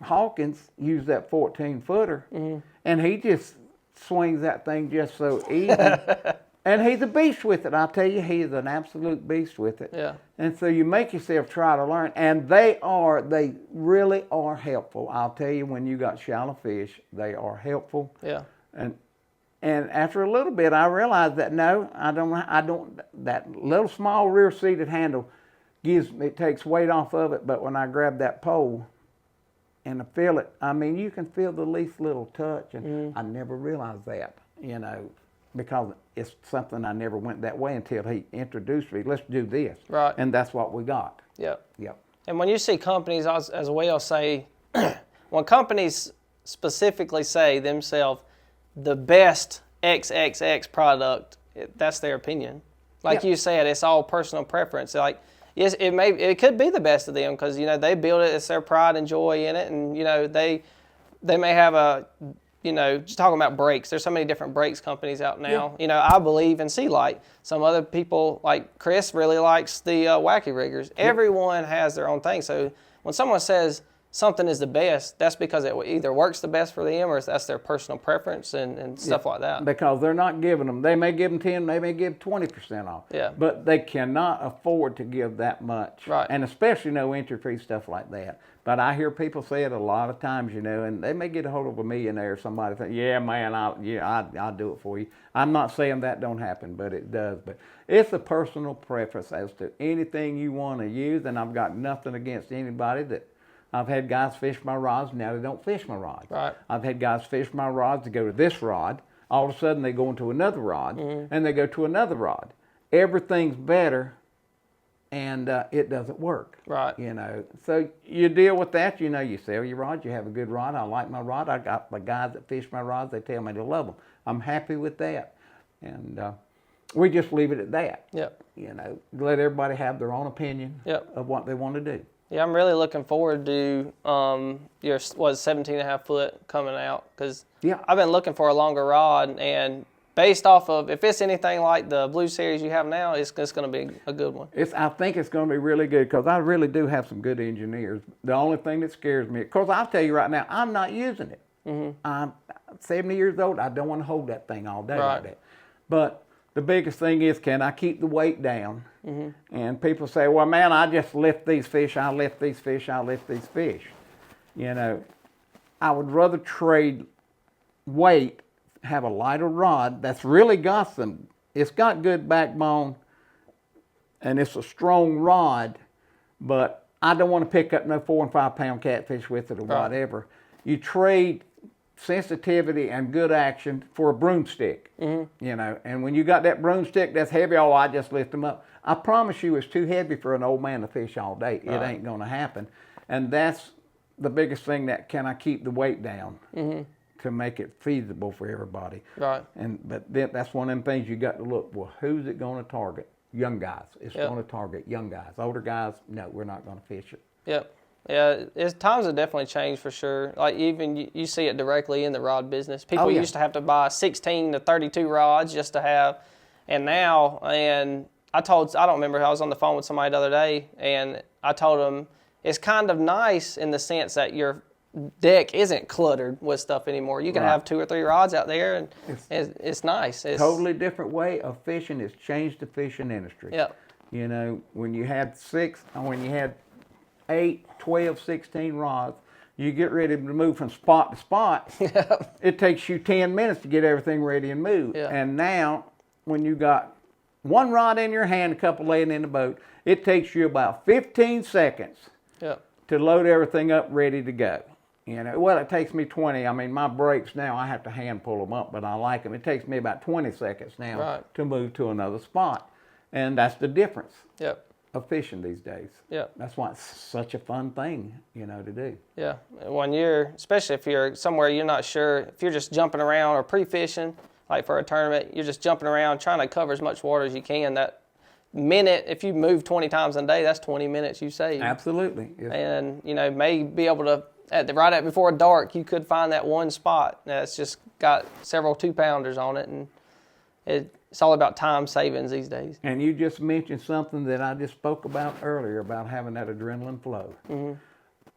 Hawkins use that 14-footer, and he just swings that thing just so easy. And he's a beast with it. I'll tell you, he's an absolute beast with it. Yeah. And so you make yourself try to learn. And they really are helpful. I'll tell you, when you got shallow fish, they are helpful. Yeah. And after a little bit, I realized that no, I don't, that little small rear seated handle it takes weight off of it. But when I grab that pole and I feel it, I mean, you can feel the least little touch. And I never realized that, because it's something I never went that way until he introduced me. Let's do this. Right. And that's what we got. Yep. Yep. And when you see companies as well say, when companies specifically say themselves the best XXX product, that's their opinion. Like you said, it's all personal preference. Like, yes, it could be the best of them because they build it. It's their pride and joy in it, and they may have a. Just talking about brakes, there's so many different brakes companies out now. Yeah. I believe in Sea Light. Some other people, like Chris, really likes the Wacky Riggers. Everyone has their own thing. So when someone says something is the best, that's because it either works the best for them or that's their personal preference and stuff like that. Because they're not giving them. They may give them 10, they may give 20% off. Yeah. But they cannot afford to give that much. Right. And especially no entry fee stuff like that. But I hear people say it a lot of times, and they may get a hold of a millionaire or somebody say, yeah, man, I'll do it for you. I'm not saying that don't happen, but it does. But it's a personal preference as to anything you want to use, and I've got nothing against anybody that I've had guys fish my rods, now they don't fish my rods. Right. I've had guys fish my rods to go to this rod. All of a sudden they go into another rod, and they go to another rod. Everything's better, and it doesn't work. Right. So you deal with that. You sell your rod. You have a good rod. I like my rod. I got the guys that fish my rods. They tell me to love them. I'm happy with that, and we just leave it at that. Yep. Let everybody have their own opinion of what they want to do. Yeah, I'm really looking forward to your 17.5 foot coming out because I've been looking for a longer rod, and based off of if it's anything like the Blue Series you have now, it's going to be a good one. I think it's going to be really good because I really do have some good engineers. The only thing that scares me, because I'll tell you right now, I'm not using it. I'm 70 years old. I don't want to hold that thing all day like that. But the biggest thing is, can I keep the weight down? And people say, well, man, I just lift these fish, I lift these fish, I lift these fish. I would rather trade weight, have a lighter rod that's really got it's got good backbone, and it's a strong rod, but I don't want to pick up no 4 and 5 pound catfish with it or whatever. You trade sensitivity and good action for a broomstick, and when you got that broomstick that's heavy, I just lift them up. I promise you it's too heavy for an old man to fish all day. It ain't going to happen. And that's the biggest thing, that can I keep the weight down to make it feasible for everybody. Right. But then that's one of them things you got to look. Well, who's it going to target? Young guys. It's Yep. going to target young guys. Older guys, no, we're not going to fish it. Yep. Yeah, times have definitely changed for sure. Like even you see it directly in the rod business. People yeah. used to have to buy 16 to 32 rods just to have, and now, and I don't remember, I was on the phone with somebody the other day, and I told them it's kind of nice in the sense that your deck isn't cluttered with stuff anymore. You can Right. have 2 or 3 rods out there, and it's nice. It's Totally different way of fishing. It's changed the fishing industry. Yep. You know, when you had 8, 12, 16 rods, you get ready to move from spot to spot. Yep. It takes you 10 minutes to get everything ready and move. Yeah. And now, when you got 1 rod in your hand, a couple laying in the boat, it takes you about 15 seconds Yep. to load everything up ready to go. You know, well, it takes me 20. I mean, my brakes now, I have to hand pull them up, but I like them. It takes me about 20 seconds now Right. to move to another spot. And that's the difference Yep. of fishing these days. Yep. That's why it's such a fun thing, you know, to do. Yeah, especially if you're somewhere you're not sure, if you're just jumping around or pre-fishing, like for a tournament, you're just jumping around trying to cover as much water as you can. That minute, if you move 20 times a day, that's 20 minutes you save. Absolutely. Yes. And, may be able to, right before dark, you could find that one spot that's just got several 2-pounders on it, and it's all about time savings these days. And you just mentioned something that I just spoke about earlier about having that adrenaline flow. Mm-hmm.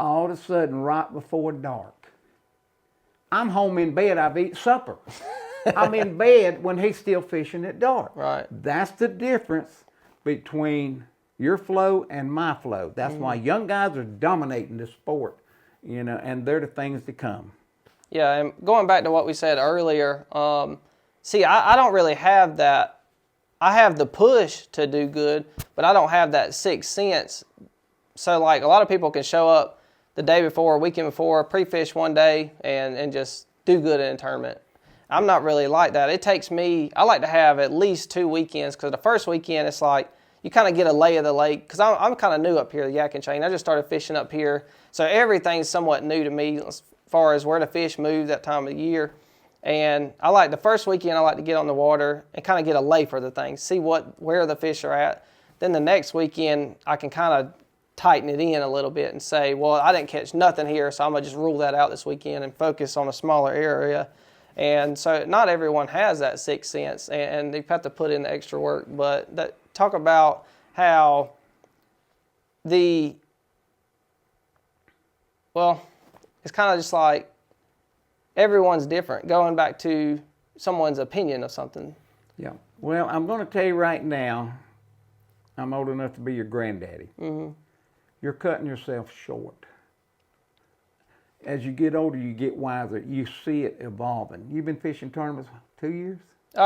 All of a sudden, right before dark, I'm home in bed, I've eaten supper. I'm in bed when he's still fishing at dark. Right. That's the difference between your flow and my flow. That's why young guys are dominating the sport, you know, and they're the things to come. Yeah, and going back to what we said earlier, see, I don't really have that. I have the push to do good, but I don't have that 6th sense. So, like, a lot of people can show up the day before, weekend before, pre-fish one day, and just do good in a tournament. I'm not really like that. It takes me, I like to have at least 2 weekends, because the first weekend, it's like, you kind of get a lay of the lake, because I'm kind of new up here, the Yak and Chain. I just started fishing up here, so everything's somewhat new to me as far as where the fish move that time of the year. And I like the first weekend, I like to get on the water and kind of get a lay for the thing, see where the fish are at. Then the next weekend, I can kind of tighten it in a little bit and say, well, I didn't catch nothing here, so I'm going to just rule that out this weekend and focus on a smaller area. And so not everyone has that 6th sense, and they have to put in the extra work. But talk about how it's kind of just like everyone's different, going back to someone's opinion of something. Yeah. Well, I'm going to tell you right now, I'm old enough to be your granddaddy. Mm-hmm. You're cutting yourself short. As you get older, you get wiser. You see it evolving. You've been fishing tournaments 2 years?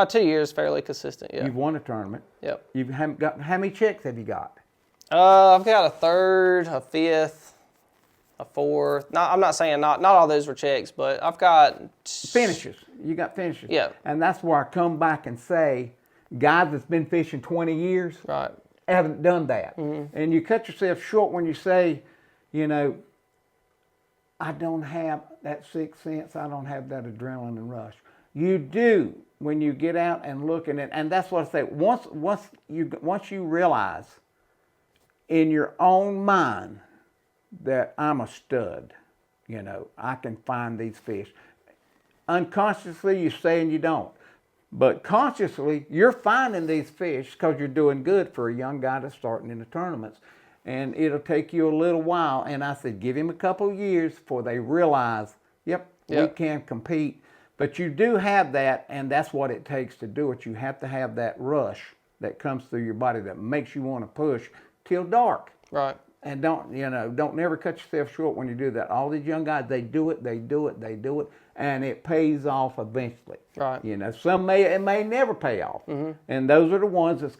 2 years, fairly consistent, yeah. You've won a tournament. Yep. You haven't got, how many checks have you got? I've got a 3rd, a 5th, a 4th. No, I'm not saying not all those were checks, but I've got Finishes. You got finishes. Yeah. And that's where I come back and say, guys that's been fishing 20 years Right. haven't done that. Mm-hmm. And you cut yourself short when you say, you know, I don't have that 6th sense. I don't have that adrenaline rush. You do when you get out and look at it. And that's what I say. Once you realize in your own mind that I'm a stud, you know, I can find these fish. Unconsciously, you're saying you don't. But consciously, you're finding these fish because you're doing good for a young guy that's starting in the tournaments. And it'll take you a little while. And I said, give him a couple years before they realize, yep, we can compete. But you do have that, and that's what it takes to do it. You have to have that rush that comes through your body that makes you want to push till dark. Right. And don't never cut yourself short when you do that. All these young guys, they do it, and it pays off eventually. Right. You know, it may never pay off. Mm-hmm. And those are the ones that's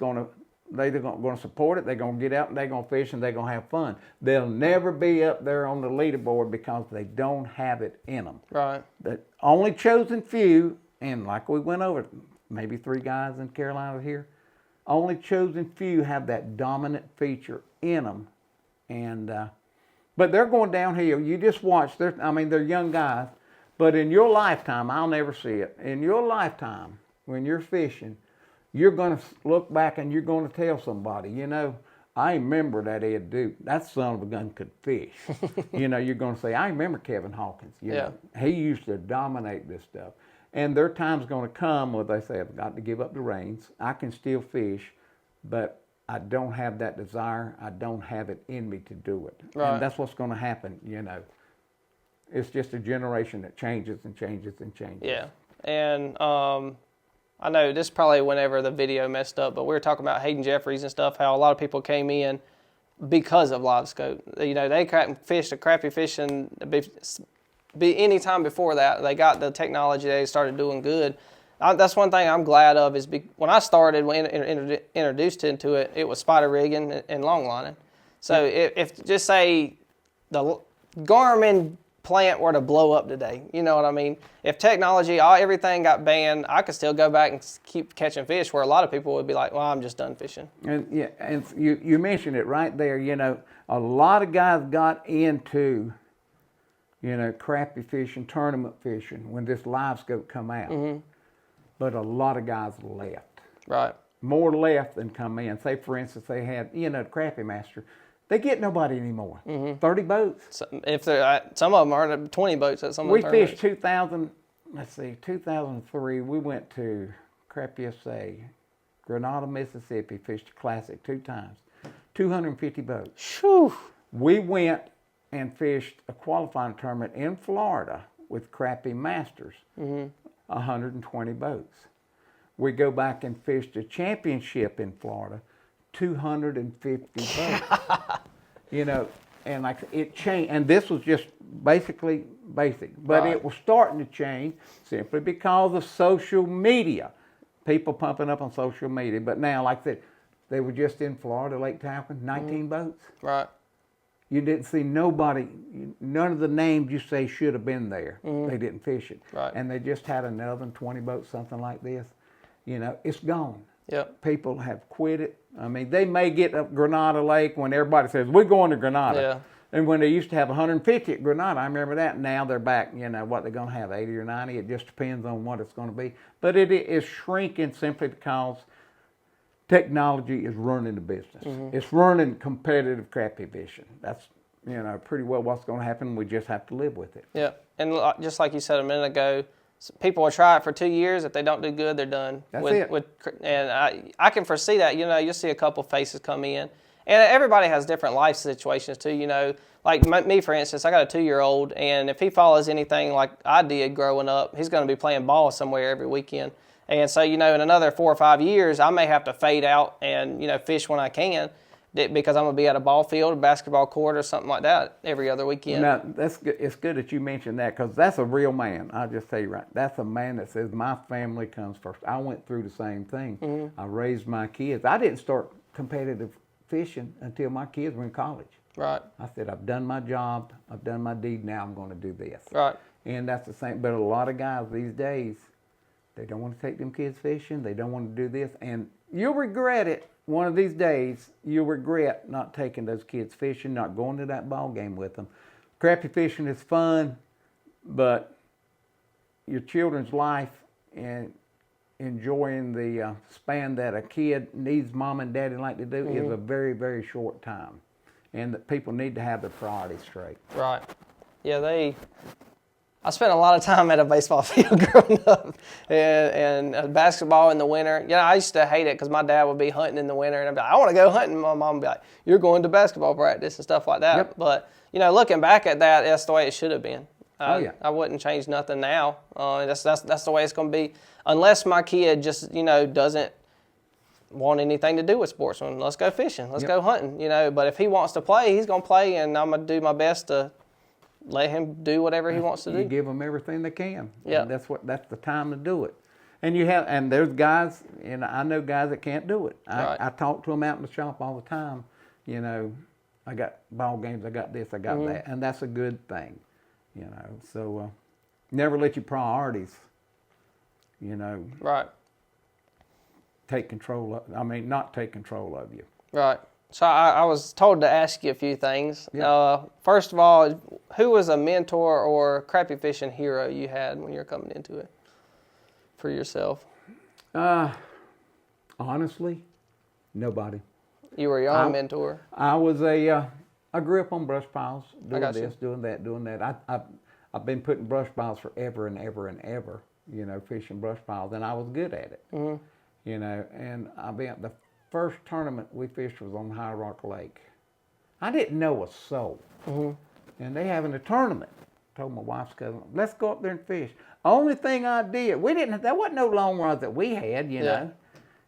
they're going to support it. They're going to get out and they're going to fish and they're going to have fun. They'll never be up there on the leaderboard because they don't have it in them. Right. The only chosen few, and like we went over, maybe 3 guys in Carolina here, only chosen few have that dominant feature in them. And but they're going downhill. You just watch. They're young guys, But in your lifetime, I'll never see it. In your lifetime, when you're fishing, you're going to look back and you're going to tell somebody, you know, I remember that Ed Duke. That son of a gun could fish. You know, you're going to say, I remember Kevin Hawkins. You know, he used to dominate this stuff. And their time's going to come where they say, I've got to give up the reins. I can still fish, but I don't have that desire. I don't have it in me to do it. Right. And that's what's going to happen, you know. It's just a generation that changes and changes and changes. Yeah. And I know this is probably whenever the video messed up, but we were talking about Hayden Jeffries and stuff, how a lot of people came in because of live scope. You know, they fished a crappie fishing be any time before that. They got the technology, they started doing good. That's one thing I'm glad of is when I started, when introduced into it, it was spider rigging and long lining. So if just say the Garmin plant were to blow up today, you know what I mean? If technology, everything got banned, I could still go back and keep catching fish, where a lot of people would be like, well, I'm just done fishing. And yeah, and you mentioned it right there, you know, a lot of guys got into, you know, crappie fishing, tournament fishing when this live scope come out. Mm-hmm. But a lot of guys left. Right. More left than come in. Say, for instance, they had, you know, the Crappie Master. They get nobody anymore. Mm-hmm. 30 boats. So if some of them are 20 boats at some of the tournaments. We fished 2003. We went to Crappie SA, Grenada, Mississippi, fished a classic 2 times. 250 boats. Whew. We went and fished a qualifying tournament in Florida with Crappie Masters. Mm-hmm. 120 boats. We go back and fished a championship in Florida. 250 boats. You know, and like it changed, and this was just basically basic, but It was starting to change simply because of social media. People pumping up on social media, but now, like I said, they were just in Florida, Lake Tappan, 19 boats. Right. You didn't see nobody, none of the names you say should have been there. They didn't fish it. Right. And they just had another 20 boats, something like this. You know, it's gone. Yep. People have quit it. I mean, they may get up Grenada Lake when everybody says, we're going to Grenada. Yeah. And when they used to have 150 at Grenada, I remember that. Now they're back, you know, what they're going to have, 80 or 90. It just depends on what it's going to be. But it is shrinking simply because technology is running the business. Mm-hmm. It's running competitive crappie fishing. That's, you know, pretty well what's going to happen. We just have to live with it. Yeah. And just like you said a minute ago, people will try it for 2 years. If they don't do good, they're done. That's it. And I can foresee that. You know, you'll see a couple faces come in. And everybody has different life situations, too. You know, like me, for instance, I got a 2-year-old, and if he follows anything like I did growing up, he's going to be playing ball somewhere every weekend. And so, you know, in another 4 or 5 years, I may have to fade out and, you know, fish when I can, because I'm going to be at a ball field, a basketball court, or something like that every other weekend. Now, that's good. It's good that you mentioned that, because that's a real man. I'll just tell you right. That's a man that says, my family comes first. I went through the same thing. Mm-hmm. I raised my kids. I didn't start competitive fishing until my kids were in college. Right. I said, I've done my job. I've done my deed. Now I'm going to do this. Right. And that's the same. But a lot of guys these days, they don't want to take them kids fishing. They don't want to do this. And you'll regret it. One of these days, you'll regret not taking those kids fishing, not going to that ball game with them. Crappie fishing is fun, but your children's life and enjoying the span that a kid needs mom and daddy like to do is a very, very short time. And that people need to have their priorities straight. Right. Yeah, I spent a lot of time at a baseball field growing up, and basketball in the winter. You know, I used to hate it because my dad would be hunting in the winter, and I'd be like, I want to go hunting. My mom would be like, you're going to basketball practice and stuff like that. Yep. But, you know, looking back at that, that's the way it should have been. I wouldn't change nothing now. That's the way it's going to be. Unless my kid just, you know, doesn't want anything to do with sports. Let's go fishing. Let's go hunting, you know. But if he wants to play, he's going to play, and I'm going to do my best to let him do whatever he wants to do. You give them everything they can. Yeah. That's the time to do it. And there's guys, and I know guys that can't do it. I talk to them out in the shop all the time. You know, I got ball games, I got this, I got that, and that's a good thing. You know, so never let your priorities, you know, right, take control of. I mean, not take control of you. Right. So I was told to ask you a few things. Yeah. First of all, who was a mentor or crappie fishing hero you had when you were coming into it for yourself? Honestly, nobody. You were your own mentor. I was I grew up on brush piles, doing this, doing that. I've been putting brush piles forever and ever and ever, you know, fishing brush piles, and I was good at it, you know. And the first tournament we fished was on High Rock Lake. I didn't know a soul, and they having a tournament. Told my wife's cousin, let's go up there and fish. Only thing I did, there wasn't no long rods that we had, you know.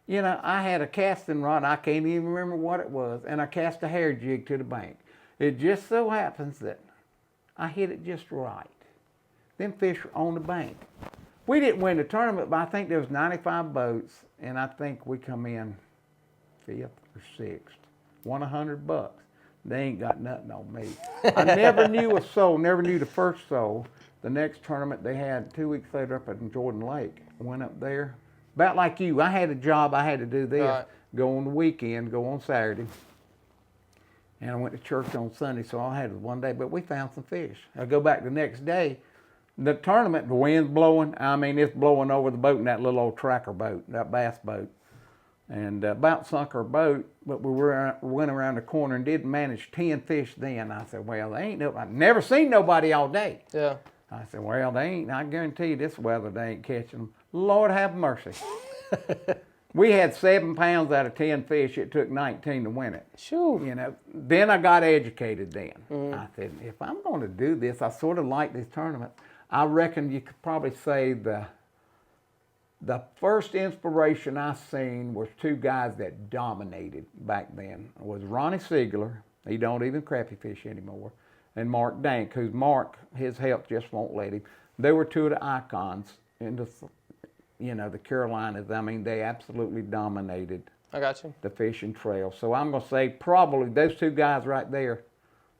You know, I had a casting rod, I can't even remember what it was, and I cast a hair jig to the bank. It just so happens that I hit it just right. Them fish were on the bank. We didn't win the tournament, but I think there was 95 boats, and I think we come in 5th or 6th. Won $100. They ain't got nothing on me. I never knew a soul, never knew the first soul. The next tournament they had 2 weeks later up at Jordan Lake. I went up there. About like you, I had a job, I had to do this. Right. Go on the weekend, go on Saturday. And I went to church on Sunday, so all I had was one day, but we found some fish. I go back the next day, the tournament, the wind's blowing. I mean, it's blowing over the boat in that little old tracker boat, that bass boat. And about sunk our boat, but we went around the corner and did manage 10 fish then. I said, well, they ain't no, I've never seen nobody all day. Yeah. I said, well, they ain't, I guarantee you this weather, they ain't catching them. Lord have mercy. We had 7 pounds out of 10 fish. It took 19 to win it. Sure. You know, then I got educated then. I said, if I'm going to do this, I sort of like this tournament. I reckon you could probably say the first inspiration I seen was 2 guys that dominated back then. It was Ronnie Siegler. He don't even crappie fish anymore. And Mark Dank, who's Mark, his health just won't let him. They were 2 of the icons in the, you know, the Carolinas. I mean, they absolutely dominated. I got you. The fishing trail. So I'm going to say probably those 2 guys right there,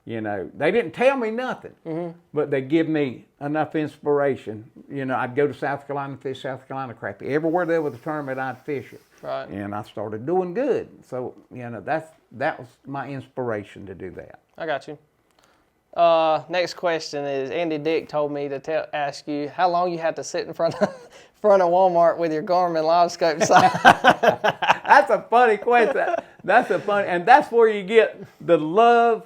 you know, they didn't tell me nothing, but they give me enough inspiration. You know, I'd go to South Carolina and fish South Carolina crappie. Everywhere there was a tournament, I'd fish it. Right. And I started doing good. So, you know, that was my inspiration to do that. I got you. Next question is, Andy Dick told me to ask you how long you had to sit in front of Walmart with your Garmin live scope sign. That's a funny question. And that's where you get the love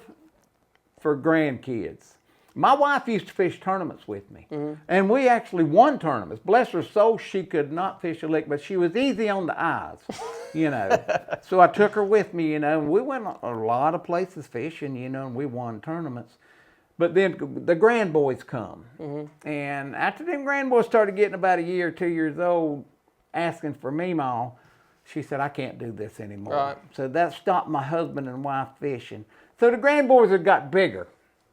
for grandkids. My wife used to fish tournaments with me, and we actually won tournaments. Bless her soul, she could not fish a lick, but she was easy on the eyes, you know. So I took her with me, you know, and we went a lot of places fishing, you know, and we won tournaments. But then the grandboys come, and after them grandboys started getting about a year or 2 years old, asking for Meemaw, she said, I can't do this anymore. Right. So that stopped my husband and wife fishing. So the grandboys had got bigger,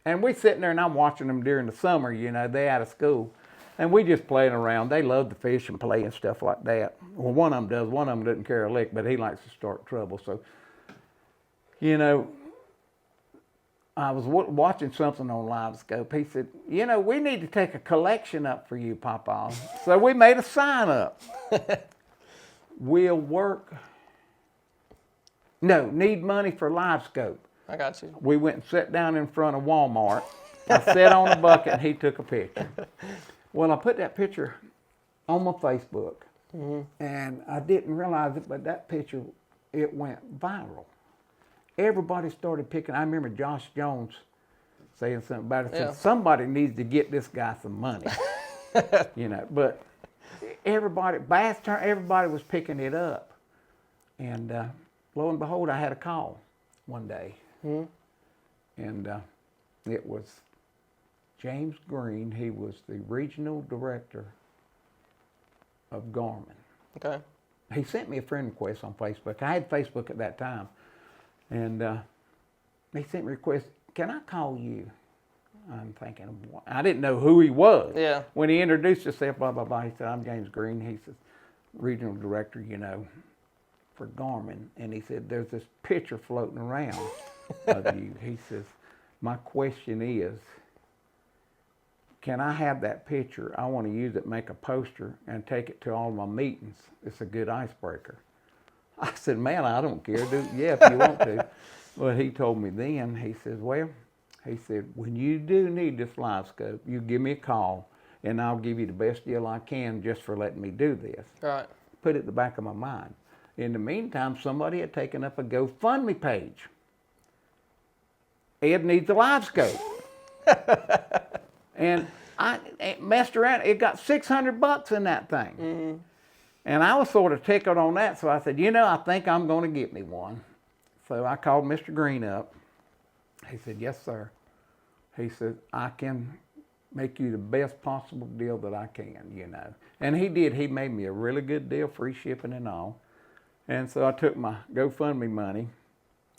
and we sitting there, and I'm watching them during the summer, you know, they out of school, and we just playing around. They love to fish and play and stuff like that. Well, one of them does. One of them doesn't care a lick, but he likes to start trouble. So, you know, I was watching something on Live Scope. He said, you know, we need to take a collection up for you, Papa. So we made a sign up. We'll work. No, need money for Live Scope. I got you. We went and sat down in front of Walmart. I sat on a bucket and he took a picture. Well, I put that picture on my Facebook. And I didn't realize it, but that picture, it went viral. Everybody started picking. I remember Josh Jones saying something about it. Said, somebody needs to get this guy some money. You know, but everybody was picking it up. And lo and behold, I had a call one day. And it was James Green. He was the regional director of Garmin. Okay. He sent me a friend request on Facebook. I had Facebook at that time. And he sent me a request, can I call you? I'm thinking, I didn't know who he was. Yeah. When he introduced himself, blah, blah, blah, he said, I'm James Green. He says, regional director, you know, for Garmin. And he said, there's this picture floating around of you. He says, my question is, can I have that picture? I want to use it, make a poster, and take it to all my meetings. It's a good icebreaker. I said, man, I don't care. Yeah, if you want to. But he told me then, he says, well, he said, when you do need this live scope, you give me a call, and I'll give you the best deal I can just for letting me do this. Right. Put it in the back of my mind. In the meantime, somebody had taken up a GoFundMe page. Ed needs a live scope. And I messed around. It got $600 in that thing. Mm-hmm. And I was sort of tickled on that, so I said, I think I'm going to get me one. So I called Mr. Green up. He said, yes, sir. He said, I can make you the best possible deal that I can, And he did. He made me a really good deal, free shipping and all. And so I took my GoFundMe money,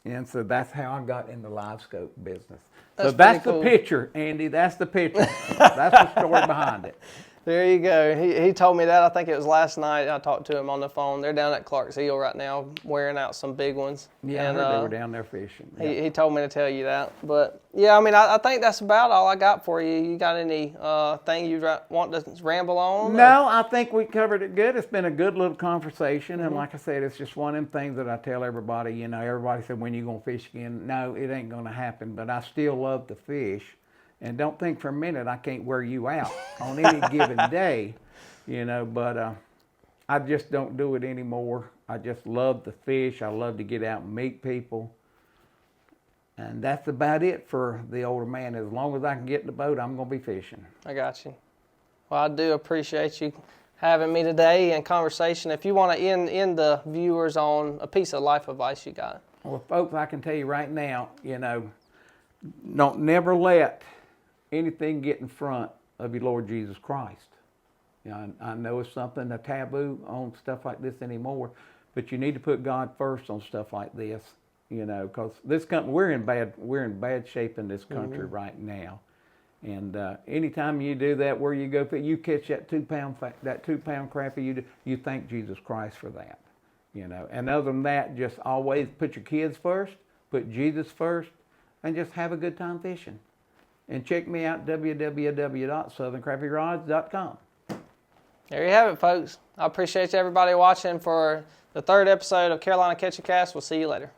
and so that's how I got in the live scope business. That's cool. The picture, Andy. That's the picture. That's the story behind it. There you go. He told me that. I think it was last night. I talked to him on the phone. They're down at Clarksville right now, wearing out some big ones. Yeah, and, I heard they were down there fishing. Yeah. He told me to tell you that. But yeah, I mean, I think that's about all I got for you. You got any thing you want to ramble on? No, I think we covered it good. It's been a good little conversation, and like I said, it's just one of them things that I tell everybody. Everybody said, when you gonna fish again? No, it ain't gonna happen. But I still love to fish. And don't think for a minute I can't wear you out on any given day, but I just don't do it anymore. I just love to fish. I love to get out and meet people. And that's about it for the older man. As long as I can get in the boat, I'm going to be fishing. I got you. Well, I do appreciate you having me today and conversation. If you want to end the viewers on a piece of life advice you got. Well, folks, I can tell you right now, don't never let anything get in front of your Lord Jesus Christ. I know it's something, a taboo on stuff like this anymore, but you need to put God first on stuff like this, because this country, we're in bad shape in this country right now. And anytime you do that, where you go, you catch that 2 pound crappie, you thank Jesus Christ for that, And other than that, just always put your kids first, put Jesus first, and just have a good time fishing. And check me out, www.southerncrappierods.com. There you have it, folks. I appreciate everybody watching for the 3rd episode of Carolina Catch a Cast. We'll see you later.